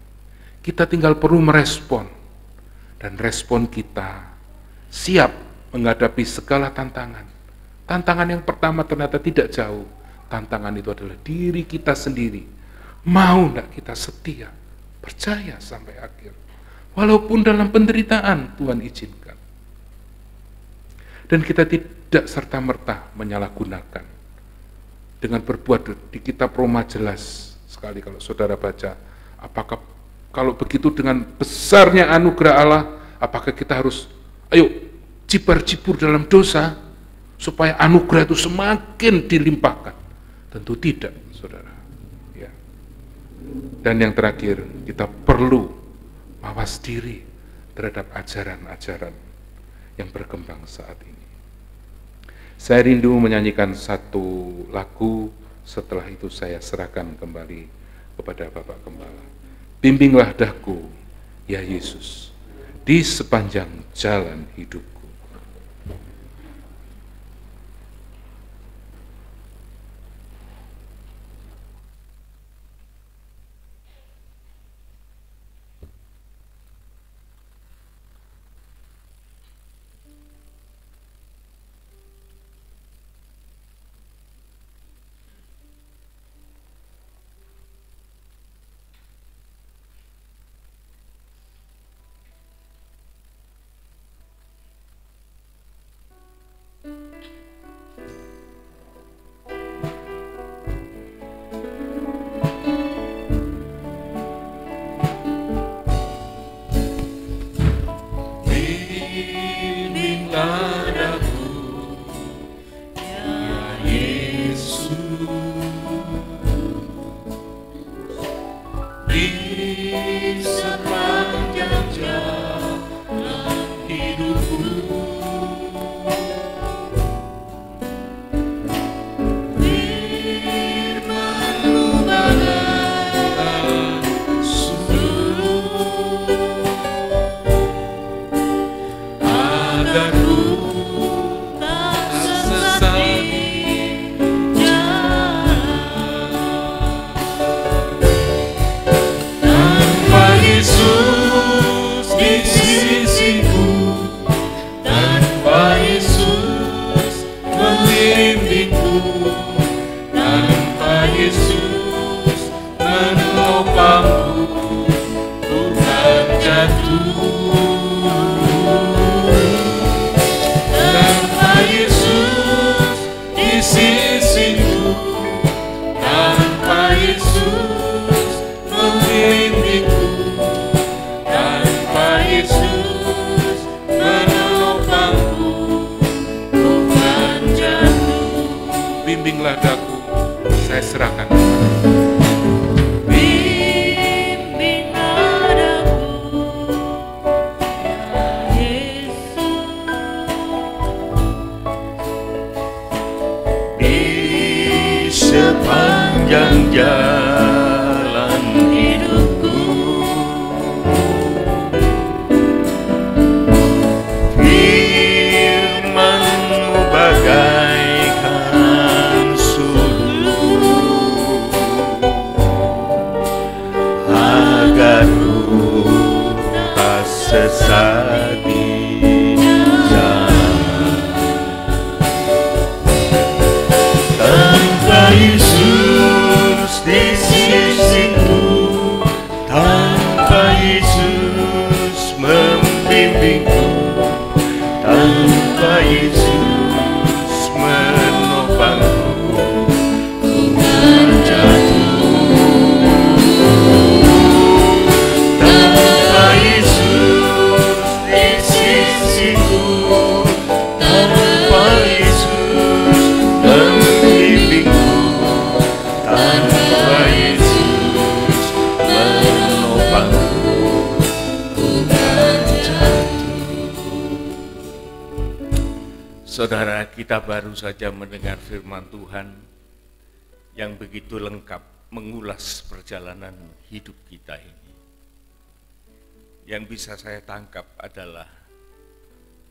C: Kita tinggal perlu merespon, dan respon kita siap menghadapi segala tantangan. Tantangan yang pertama ternyata tidak jauh. Tantangan itu adalah diri kita sendiri. Mau tidak kita setia, percaya sampai akhir. Walaupun dalam penderitaan Tuhan izinkan. Dan kita tidak serta-merta menyalahgunakan. Dengan berbuat, di kitab Roma jelas sekali kalau saudara baca, apakah kalau begitu dengan besarnya anugerah Allah, apakah kita harus cibar-cibur dalam dosa supaya anugerah itu semakin dilimpahkan? Tentu tidak, saudara. Ya. Dan yang terakhir, kita perlu mawas diri terhadap ajaran-ajaran yang berkembang saat ini. Saya rindu menyanyikan satu lagu, setelah itu saya serahkan kembali kepada Bapak Gembala. Bimbinglah daku, ya Yesus, di sepanjang jalan hidupku. di sepanjang jalan hidupku. Firman-Mu bagaikan sumber agar ku tak sesat di jalan. Tanpa Yesus di sisiku, tanpa Yesus membimbingku, tanpa Yesus menopangku, ku kan jatuh. Tanpa Yesus di sisiku, tanpa Yesus membimbingku, tanpa Yesus menopangku, ku kan jatuh. Bimbinglah daku, saya serahkan. Bimbinglah daku, ya Yesus. Di sepanjang jalan hidupku, Firman-Mu bagaikan suluh agar ku tak sesat di jalan. Tanpa Yesus di sisiku, tanpa Yesus membimbingku, tanpa Yesus menopangku, ku kan jatuh. Tanpa Yesus di sisiku, tanpa Yesus membimbingku, tanpa Yesus menopangku, ku kan jatuh. Saudara, kita baru saja mendengar firman Tuhan yang begitu lengkap mengulas perjalanan hidup kita ini. Yang bisa saya tangkap adalah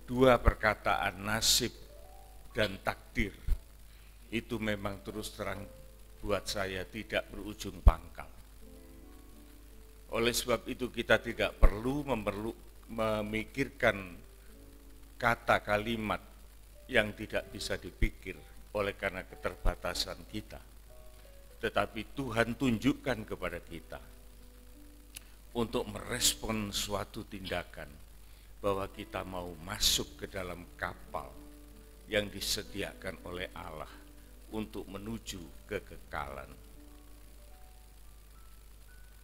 C: dua perkataan nasib dan takdir. Itu memang terus terang buat saya tidak berujung pangkal. Oleh sebab itu kita tidak perlu memikirkan kata kalimat yang tidak bisa dipikir oleh karena keterbatasan kita. Tetapi Tuhan tunjukkan kepada kita untuk merespon suatu tindakan bahwa kita mau masuk ke dalam kapal yang disediakan oleh Allah untuk menuju kekekalan.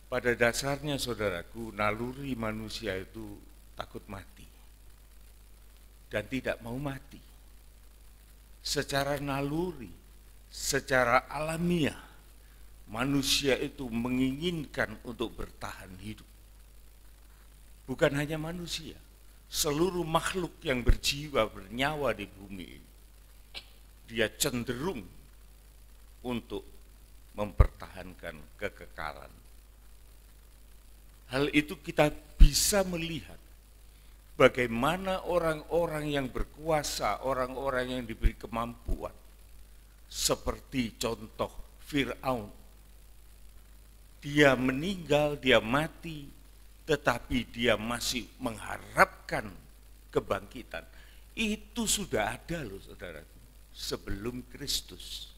C: Pada dasarnya saudaraku, naluri manusia itu takut mati dan tidak mau mati. Secara naluri, secara alamiah, manusia itu menginginkan untuk bertahan hidup. Bukan hanya manusia, seluruh makhluk yang berjiwa, bernyawa di bumi ini, dia cenderung untuk mempertahankan kekekalan. Hal itu kita bisa melihat bagaimana orang-orang yang berkuasa, orang-orang yang diberi kemampuan, seperti contoh Fir'aun. Dia meninggal, dia mati, tetapi dia masih mengharapkan kebangkitan. Itu sudah ada loh saudara, sebelum Kristus.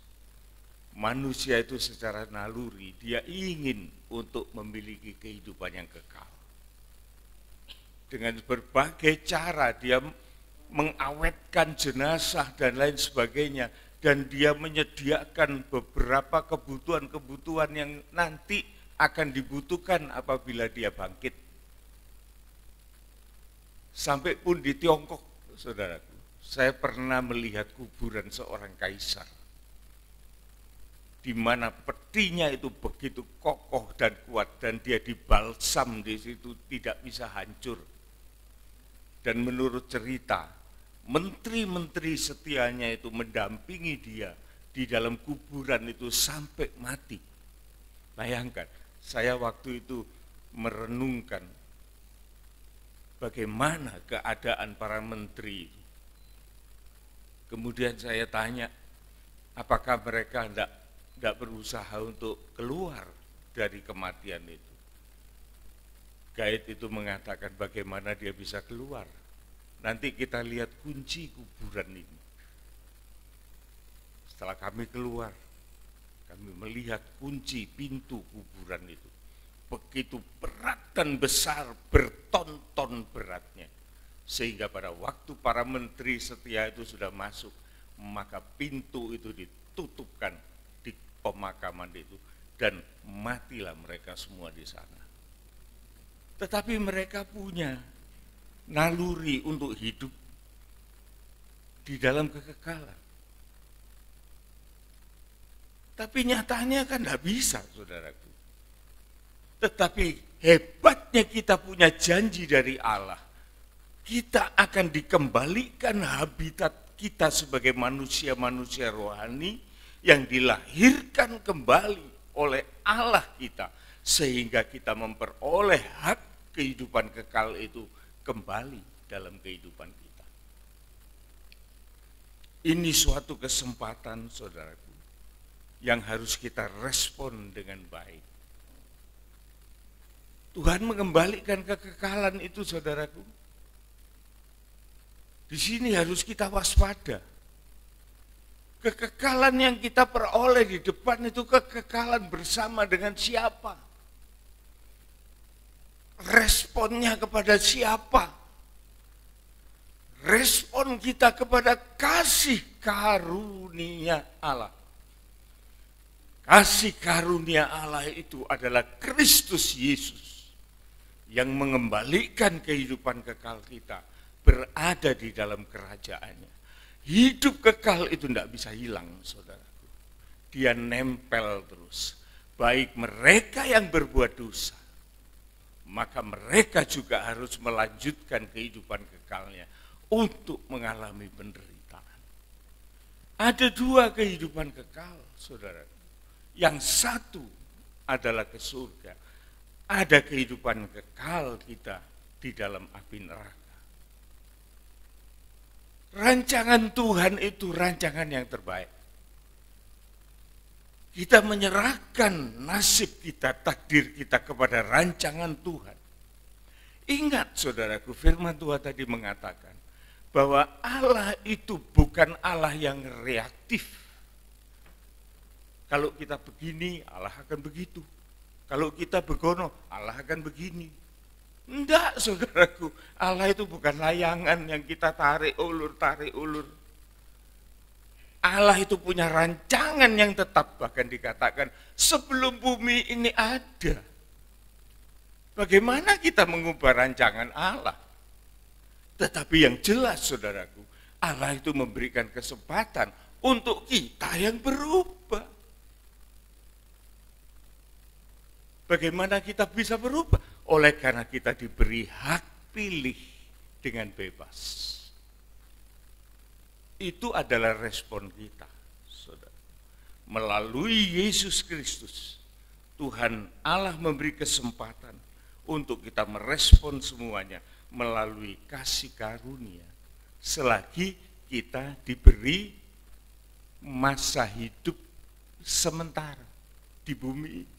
C: Manusia itu secara naluri, dia ingin untuk memiliki kehidupan yang kekal. Dengan berbagai cara dia mengawetkan jenazah dan lain sebagainya, dan dia menyediakan beberapa kebutuhan-kebutuhan yang nanti akan dibutuhkan apabila dia bangkit. Sampai pun di Tiongkok, saudaraku, saya pernah melihat kuburan seorang kaisar.
E: di mana petinya itu begitu kokoh dan kuat dan dia dibalsam di situ tidak bisa hancur. Dan menurut cerita, menteri-menteri setianya itu mendampingi dia di dalam kuburan itu sampai mati. Bayangkan, saya waktu itu merenungkan bagaimana keadaan para menteri. Kemudian saya tanya, apakah mereka tidak berusaha untuk keluar dari kematian itu? Guide itu mengatakan bagaimana dia bisa keluar. Nanti kita lihat kunci kuburan ini. Setelah kami keluar, kami melihat kunci pintu kuburan itu. Begitu berat dan besar, berton-ton beratnya. Sehingga pada waktu para menteri setia itu sudah masuk, maka pintu itu ditutupkan di pemakaman itu. Dan matilah mereka semua di sana. Tetapi mereka punya naluri untuk hidup di dalam kekekalan. Tapi nyatanya kan tidak bisa, saudaraku. Tetapi hebatnya kita punya janji dari Allah. Kita akan dikembalikan habitat kita sebagai manusia-manusia rohani yang dilahirkan kembali oleh Allah kita. Sehingga kita memperoleh hak kehidupan kekal itu kembali dalam kehidupan kita. Ini suatu kesempatan, saudaraku, yang harus kita respon dengan baik. Tuhan mengembalikan kekekalan itu, saudaraku. Di sini harus kita waspada. Kekekalan yang kita peroleh di depan itu kekekalan bersama dengan siapa? Responnya kepada siapa? Respon kita kepada kasih karunia Allah. Kasih karunia Allah itu adalah Kristus Yesus yang mengembalikan kehidupan kekal kita berada di dalam kerajaannya. Hidup kekal itu tidak bisa hilang, saudaraku. Dia nempel terus. Baik mereka yang berbuat dosa, maka mereka juga harus melanjutkan kehidupan kekalnya untuk mengalami penderitaan. Ada dua kehidupan kekal, saudara. Yang satu adalah ke surga. Ada kehidupan kekal kita di dalam api neraka. Rancangan Tuhan itu rancangan yang terbaik. Kita menyerahkan nasib kita, takdir kita kepada rancangan Tuhan. Ingat, saudaraku, firman Tuhan tadi mengatakan bahwa Allah itu bukan Allah yang reaktif. Kalau kita begini, Allah akan begitu. Kalau kita begono, Allah akan begini. Enggak, saudaraku, Allah itu bukan layangan yang kita tarik ulur. Allah itu punya rancangan yang tetap, bahkan dikatakan sebelum bumi ini ada. Bagaimana kita mengubah rancangan Allah? Tetapi yang jelas, saudaraku, Allah itu memberikan kesempatan untuk kita yang berubah. Bagaimana kita bisa berubah? Oleh karena kita diberi hak pilih dengan bebas. Itu adalah respon kita, saudara. Melalui Yesus Kristus, Tuhan Allah memberi kesempatan untuk kita merespon semuanya melalui kasih karunia. Selagi kita diberi masa hidup sementara di bumi ini.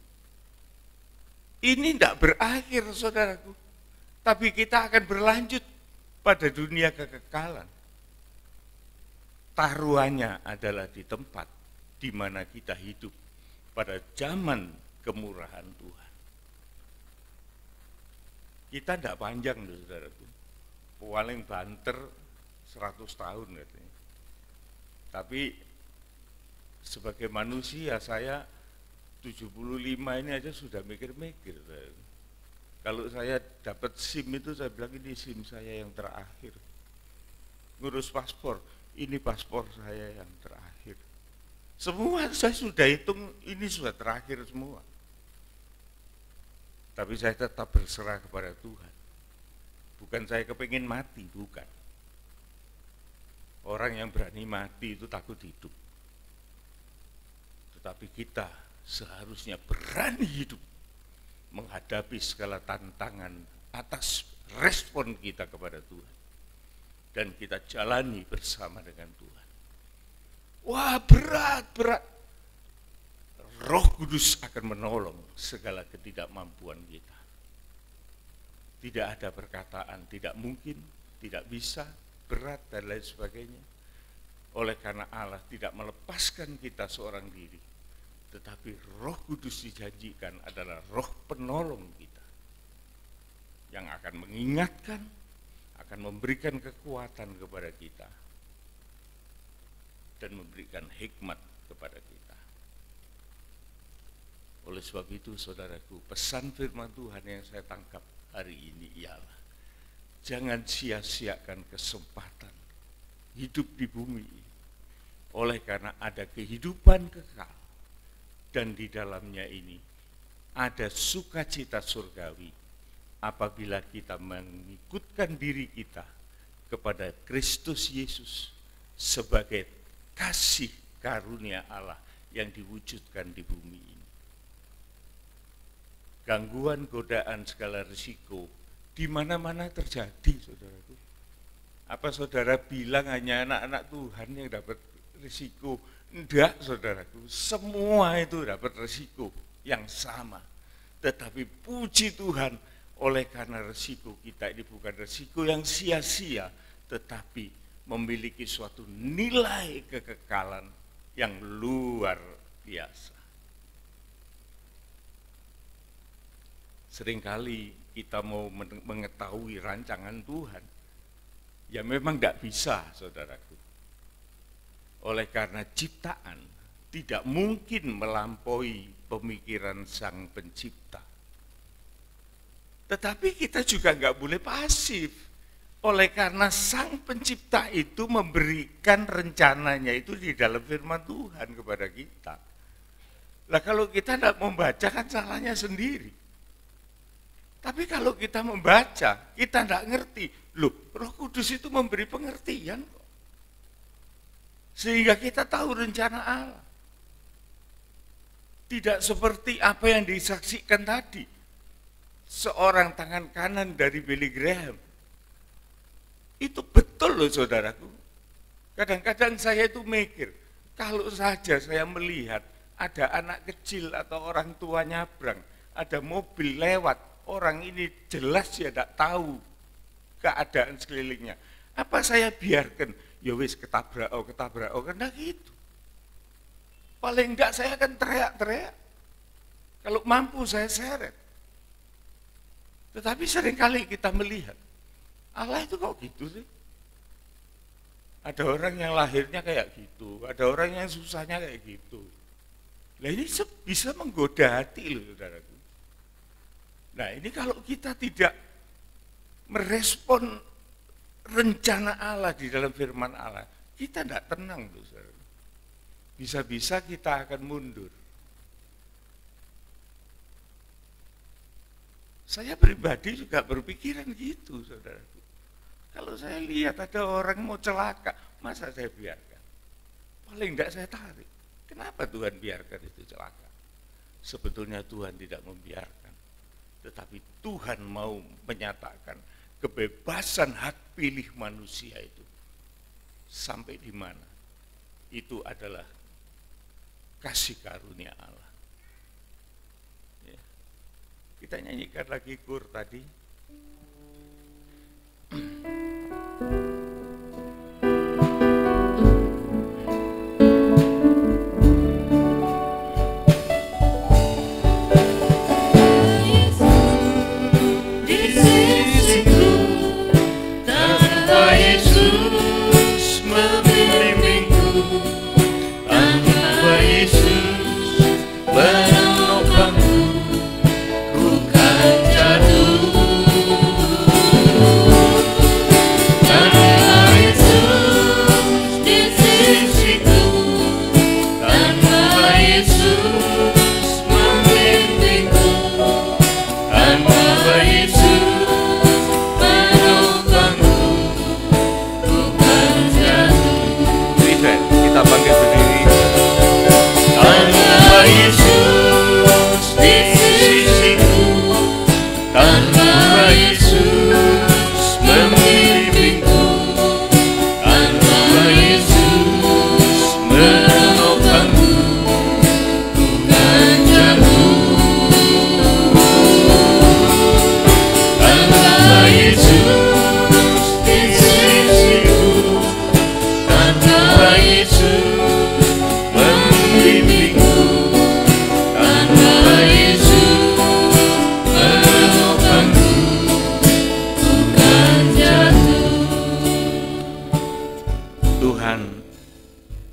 E: Ini tidak berakhir, saudaraku. Tapi kita akan berlanjut pada dunia kekekalan. Taruhannya adalah di tempat di mana kita hidup pada zaman kemurahan Tuhan. Kita tidak panjang, saudaraku. Paling banter 100 tahun katanya. Tapi sebagai manusia saya 75 ini aja sudah mikir-mikir. Kalau saya dapat SIM itu saya bilang ini SIM saya yang terakhir. Ngurus paspor, ini paspor saya yang terakhir. Semua saya sudah hitung, ini sudah terakhir semua. Tapi saya tetap berserah kepada Tuhan. Bukan saya kepingin mati, bukan. Orang yang berani mati itu takut hidup. Tetapi kita seharusnya berani hidup menghadapi segala tantangan atas respon kita kepada Tuhan. Dan kita jalani bersama dengan Tuhan. Wah, berat. Roh Kudus akan menolong segala ketidakmampuan kita. Tidak ada perkataan tidak mungkin, tidak bisa, berat dan lain sebagainya. Oleh karena Allah tidak melepaskan kita seorang diri, tetapi Roh Kudus dijanjikan adalah roh penolong kita yang akan mengingatkan, akan memberikan kekuatan kepada kita dan memberikan hikmat kepada kita. Oleh sebab itu, saudaraku, pesan firman Tuhan yang saya tangkap hari ini ialah jangan sia-siakan kesempatan hidup di bumi ini. Oleh karena ada kehidupan kekal dan di dalamnya ini ada sukacita surgawi apabila kita mengikutkan diri kita kepada Kristus Yesus sebagai kasih karunia Allah yang diwujudkan di bumi ini. Gangguan, godaan, segala risiko di mana-mana terjadi, saudaraku. Apa saudara bilang hanya anak-anak Tuhan yang dapat risiko? Enggak, saudaraku. Semua itu dapat risiko yang sama. Tetapi puji Tuhan, oleh karena risiko kita ini bukan risiko yang sia-sia, tetapi memiliki suatu nilai kekekalan yang luar biasa. Seringkali kita mau mengetahui rancangan Tuhan, ya memang tidak bisa, saudaraku. Oleh karena ciptaan tidak mungkin melampaui pemikiran Sang Pencipta. Tetapi kita juga nggak boleh pasif. Oleh karena Sang Pencipta itu memberikan rencananya itu di dalam firman Tuhan kepada kita. Lah kalau kita tidak membaca kan salahnya sendiri. Tapi kalau kita membaca, kita tidak ngerti. Loh, Roh Kudus itu memberi pengertian kok. Sehingga kita tahu rencana Allah. Tidak seperti apa yang disaksikan tadi. Seorang tangan kanan dari Billy Graham. Itu betul loh, saudaraku. Kadang-kadang saya itu mikir, kalau saja saya melihat ada anak kecil atau orang tua nyabrang, ada mobil lewat, orang ini jelas ya tidak tahu keadaan sekelilingnya. Apa saya biarkan? Ya wis ketabrak, karena gitu. Paling enggak saya akan teriak-teriak. Kalau mampu saya seret. Tetapi seringkali kita melihat, Allah itu kok gitu sih? Ada orang yang lahirnya kayak gitu, ada orang yang susahnya kayak gitu. Nah ini bisa menggoda hati loh, saudaraku. Nah ini kalau kita tidak merespon rencana Allah di dalam firman Allah, kita tidak tenang tuh, saudara. Bisa-bisa kita akan mundur. Saya pribadi juga berpikiran gitu, saudara. Kalau saya lihat ada orang mau celaka, masa saya biarkan? Paling enggak saya tarik. Kenapa Tuhan biarkan itu celaka? Sebetulnya Tuhan tidak membiarkan. Tetapi Tuhan mau menyatakan kebebasan hak pilih manusia itu sampai di mana itu adalah kasih karunia Allah. Ya. Kita nyanyikan lagi kur tadi.
F: Ku kan jatuh
E: Yesus menopangku, bukan jatuh.
C: Kita bangkit berdiri.
E: Tanpa Yesus di sisiku, tanpa Yesus membimbingku, tanpa Yesus menopangku, bukan jatuh. Tanpa Yesus di sisiku, tanpa Yesus membimbingku, tanpa Yesus menopangku, bukan jatuh. Tuhan,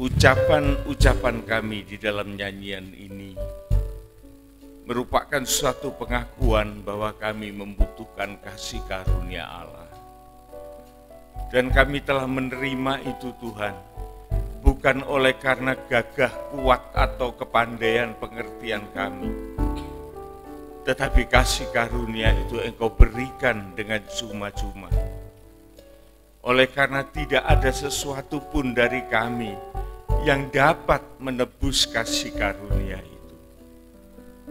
E: ucapan-ucapan kami di dalam nyanyian ini merupakan suatu pengakuan bahwa kami membutuhkan kasih karunia Allah. Dan kami telah menerima itu Tuhan, bukan oleh karena gagah kuat atau kepandaian pengertian kami, tetapi kasih karunia itu Engkau berikan dengan cuma-cuma. Oleh karena tidak ada sesuatu pun dari kami yang dapat menebus kasih karunia itu,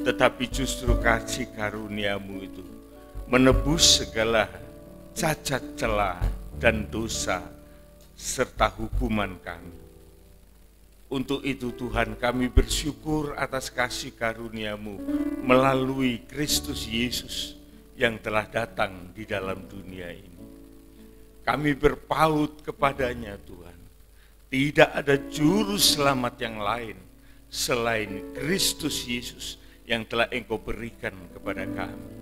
E: tetapi justru kasih karuniamu itu menebus segala cacat celah dan dosa serta hukuman kami. Untuk itu Tuhan, kami bersyukur atas kasih karunia-Mu melalui Kristus Yesus yang telah datang di dalam dunia ini. Kami berpaut kepadanya Tuhan. Tidak ada juru selamat yang lain selain Kristus Yesus yang telah Engkau berikan kepada kami.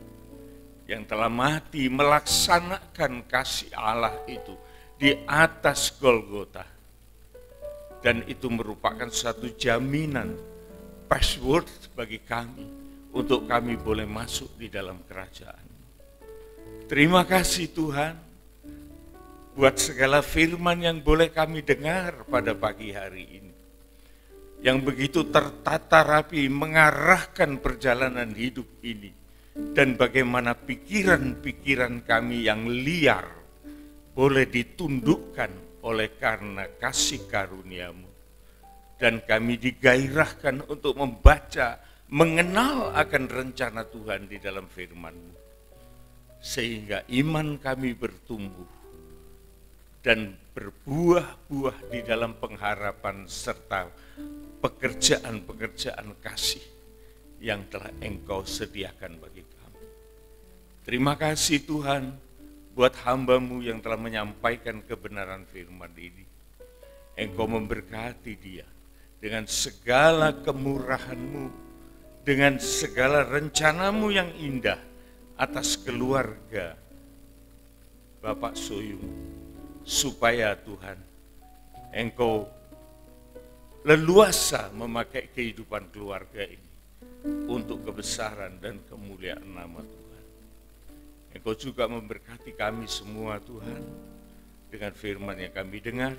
E: Yang telah mati melaksanakan kasih Allah itu di atas Golgota. Dan itu merupakan satu jaminan, password bagi kami, untuk kami boleh masuk di dalam kerajaan. Terima kasih Tuhan, buat segala firman yang boleh kami dengar pada pagi hari ini. Yang begitu tertata rapi mengarahkan perjalanan hidup ini. Dan bagaimana pikiran-pikiran kami yang liar boleh ditundukkan oleh karena kasih karunia-Mu. Dan kami digairahkan untuk membaca, mengenal akan rencana Tuhan di dalam firman-Mu. Sehingga iman kami bertumbuh dan berbuah-buah di dalam pengharapan serta pekerjaan-pekerjaan kasih yang telah Engkau sediakan bagi kami. Terima kasih Tuhan buat hamba-Mu yang telah menyampaikan kebenaran firman ini. Engkau memberkati dia dengan segala kemurahan-Mu, dengan segala rencana-Mu yang indah atas keluarga Bapak Soyung, supaya Tuhan Engkau leluasa memakai kehidupan keluarga ini untuk kebesaran dan kemuliaan nama Tuhan. Engkau juga memberkati kami semua Tuhan dengan firman yang kami dengar,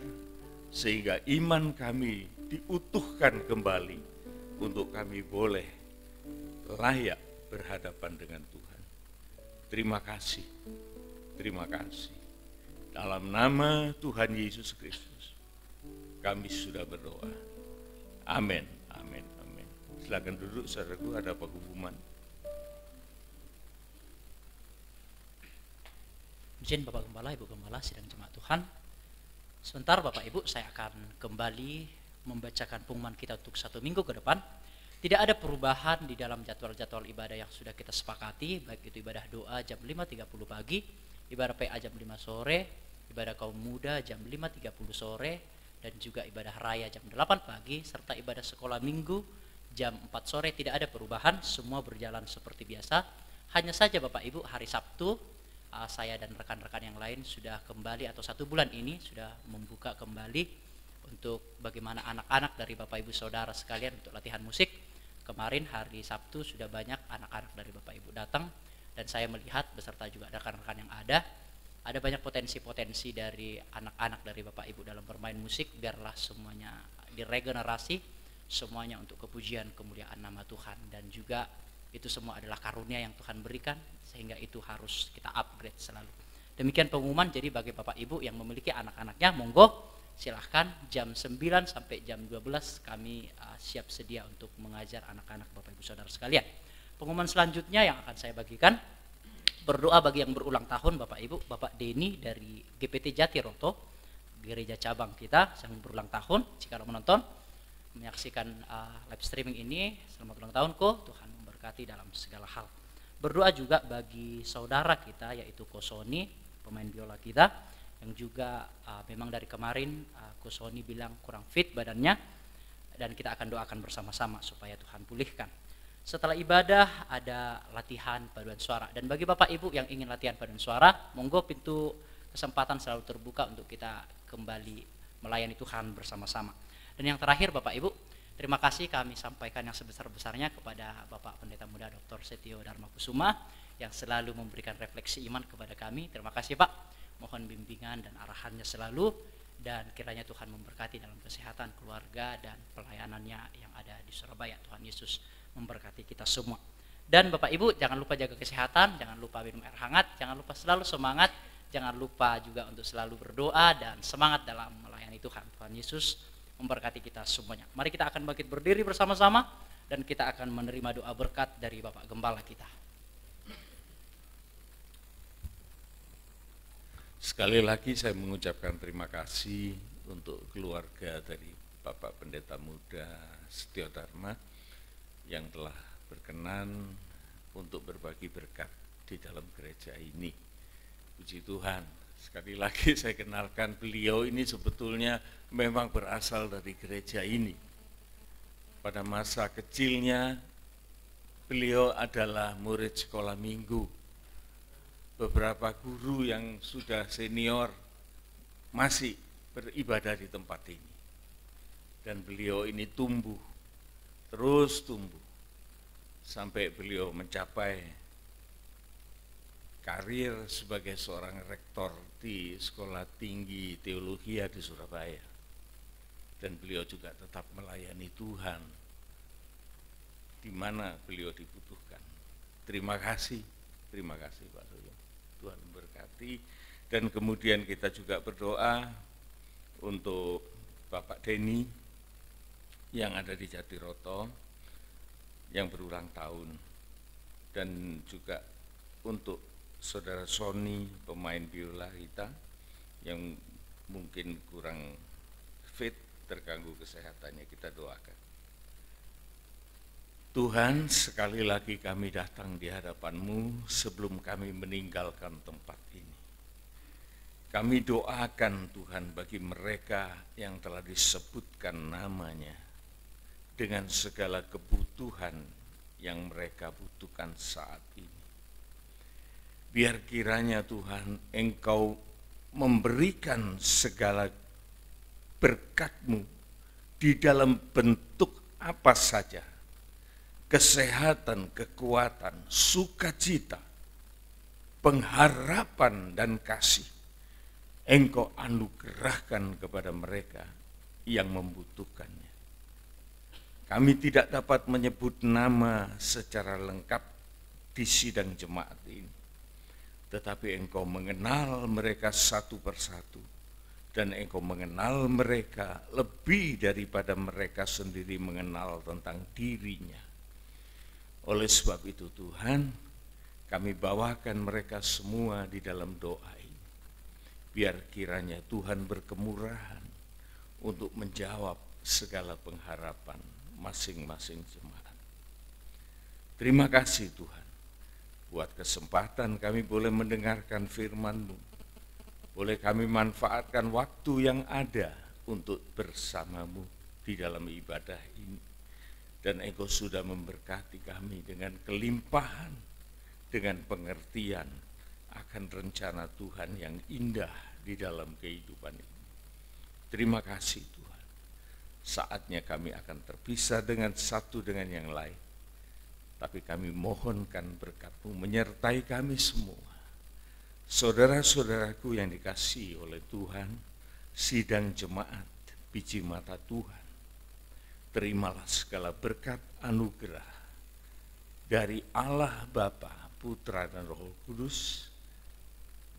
E: sehingga iman kami diutuhkan kembali untuk kami boleh layak berhadapan dengan Tuhan. Terima kasih, terima kasih. Dalam nama Tuhan Yesus Kristus, kami sudah berdoa. Amin, amin, amin. Silakan duduk, saudaraku, ada pengumuman.
B: Izin Bapak Gembala, Ibu Gembala, sidang jemaat Tuhan. Sebentar Bapak Ibu, saya akan kembali membacakan pengumuman kita untuk 1 minggu ke depan. Tidak ada perubahan di dalam jadwal-jadwal ibadah yang sudah kita sepakati, baik itu ibadah doa jam 5.30 pagi, ibadah PA jam 5 sore, ibadah kaum muda jam 5.30 sore, dan juga ibadah raya jam 8 pagi, serta ibadah sekolah minggu jam 4 sore. Tidak ada perubahan, semua berjalan seperti biasa. Hanya saja Bapak Ibu, hari Sabtu, saya dan rekan-rekan yang lain sudah kembali, atau 1 bulan ini sudah membuka kembali untuk bagaimana anak-anak dari Bapak Ibu Saudara sekalian untuk latihan musik. Kemarin hari Sabtu sudah banyak anak-anak dari Bapak Ibu datang, dan saya melihat beserta juga rekan-rekan yang ada banyak potensi-potensi dari anak-anak dari Bapak Ibu dalam bermain musik. Biarlah semuanya diregenerasi, semuanya untuk kepujian kemuliaan nama Tuhan. Dan juga Itu semua adalah karunia yang Tuhan berikan, sehingga itu harus kita upgrade selalu. Demikian pengumuman. Jadi bagi Bapak Ibu yang memiliki anak-anaknya, monggo silahkan jam 9 sampai jam 12 kami siap sedia untuk mengajar anak-anak Bapak Ibu Saudara sekalian. Pengumuman selanjutnya yang akan saya bagikan, berdoa bagi yang berulang tahun Bapak Ibu. Bapak Denny dari GPT Jatiroto, gereja cabang kita yang berulang tahun. Jika menonton, menyaksikan live streaming ini, selamat ulang tahun Tuhan memberkati dalam segala hal. Berdoa juga bagi saudara kita yaitu Ko Sony, pemain biola kita, yang juga memang dari kemarin Ko Sony bilang kurang fit badannya, dan kita akan doakan bersama-sama supaya Tuhan pulihkan. Setelah ibadah ada latihan paduan suara, dan bagi Bapak Ibu yang ingin latihan paduan suara, monggo pintu kesempatan selalu terbuka untuk kita kembali melayani Tuhan bersama-sama. Dan yang terakhir Bapak Ibu, terima kasih kami sampaikan yang sebesar-besarnya kepada Bapak Pendeta Muda Dr. Setio Dharma Kusuma yang selalu memberikan refleksi iman kepada kami. Terima kasih Pak, mohon bimbingan dan arahannya selalu, dan kiranya Tuhan memberkati dalam kesehatan keluarga dan pelayanannya yang ada di Surabaya. Tuhan Yesus memberkati kita semua. Dan Bapak Ibu jangan lupa jaga kesehatan, jangan lupa minum air hangat, jangan lupa selalu semangat, jangan lupa juga untuk selalu berdoa dan semangat dalam melayani Tuhan. Tuhan Yesus memberkati kita semuanya. Mari kita akan bangkit berdiri bersama-sama dan kita akan menerima doa berkat dari Bapak Gembala kita.
E: Sekali lagi saya mengucapkan terima kasih untuk keluarga dari Bapak Pendeta Muda Setio Dharma yang telah berkenan untuk berbagi berkat di dalam gereja ini. Puji Tuhan. Sekali lagi saya kenalkan, beliau ini sebetulnya memang berasal dari gereja ini. Pada masa kecilnya beliau adalah murid sekolah minggu. Beberapa guru yang sudah senior masih beribadah di tempat ini. Dan beliau ini tumbuh, terus tumbuh, sampai beliau mencapai karir sebagai seorang rektor di Sekolah Tinggi Teologi di Surabaya. Dan beliau juga tetap melayani Tuhan di mana beliau dibutuhkan. Terima kasih Pak Suryo. Tuhan memberkati. Dan kemudian kita juga berdoa untuk Bapak Denny yang ada di Jatiroto yang berulang tahun, dan juga untuk Saudara Sony, pemain biola kita yang mungkin kurang fit, terganggu kesehatannya, kita doakan. Tuhan, sekali lagi kami datang di hadapan-Mu sebelum kami meninggalkan tempat ini. Kami doakan Tuhan bagi mereka yang telah disebutkan namanya dengan segala kebutuhan yang mereka butuhkan saat ini. Biar kiranya Tuhan Engkau memberikan segala berkat-Mu di dalam bentuk apa saja, kesehatan, kekuatan, sukacita, pengharapan dan kasih, Engkau anugerahkan kepada mereka yang membutuhkannya. Kami tidak dapat menyebut nama secara lengkap di sidang jemaat ini, tetapi Engkau mengenal mereka satu persatu, dan Engkau mengenal mereka lebih daripada mereka sendiri mengenal tentang dirinya. Oleh sebab itu Tuhan, kami bawakan mereka semua di dalam doa ini. Biar kiranya Tuhan berkemurahan untuk menjawab segala pengharapan masing-masing jemaat. Terima kasih Tuhan, buat kesempatan kami boleh mendengarkan firman-Mu. Boleh kami manfaatkan waktu yang ada untuk bersama-Mu di dalam ibadah ini. Dan Engkau sudah memberkati kami dengan kelimpahan, dengan pengertian akan rencana Tuhan yang indah di dalam kehidupan ini. Terima kasih Tuhan. Saatnya kami akan terpisah dengan satu dengan yang lain. Tapi kami mohonkan berkat-Mu menyertai kami semua. Saudara-saudaraku yang dikasihi oleh Tuhan, sidang jemaat biji mata Tuhan, terimalah segala berkat anugerah dari Allah Bapa, Putra dan Roh Kudus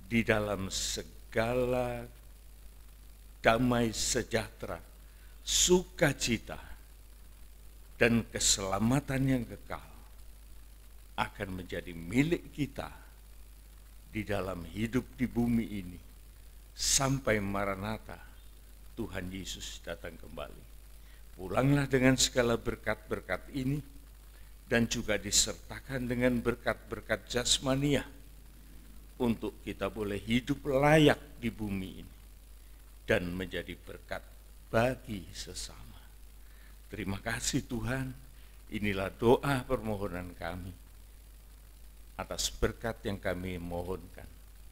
E: di dalam segala damai sejahtera, sukacita, dan keselamatan yang kekal akan menjadi milik kita di dalam hidup di bumi ini sampai Maranatha Tuhan Yesus datang kembali. Pulanglah dengan segala berkat-berkat ini dan juga disertakan dengan berkat-berkat jasmania untuk kita boleh hidup layak di bumi ini dan menjadi berkat bagi sesama. Terima kasih Tuhan, inilah doa permohonan kami atas berkat yang kami mohonkan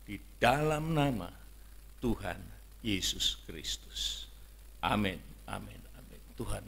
E: di dalam nama Tuhan Yesus Kristus. Amin, amin, amin. Tuhan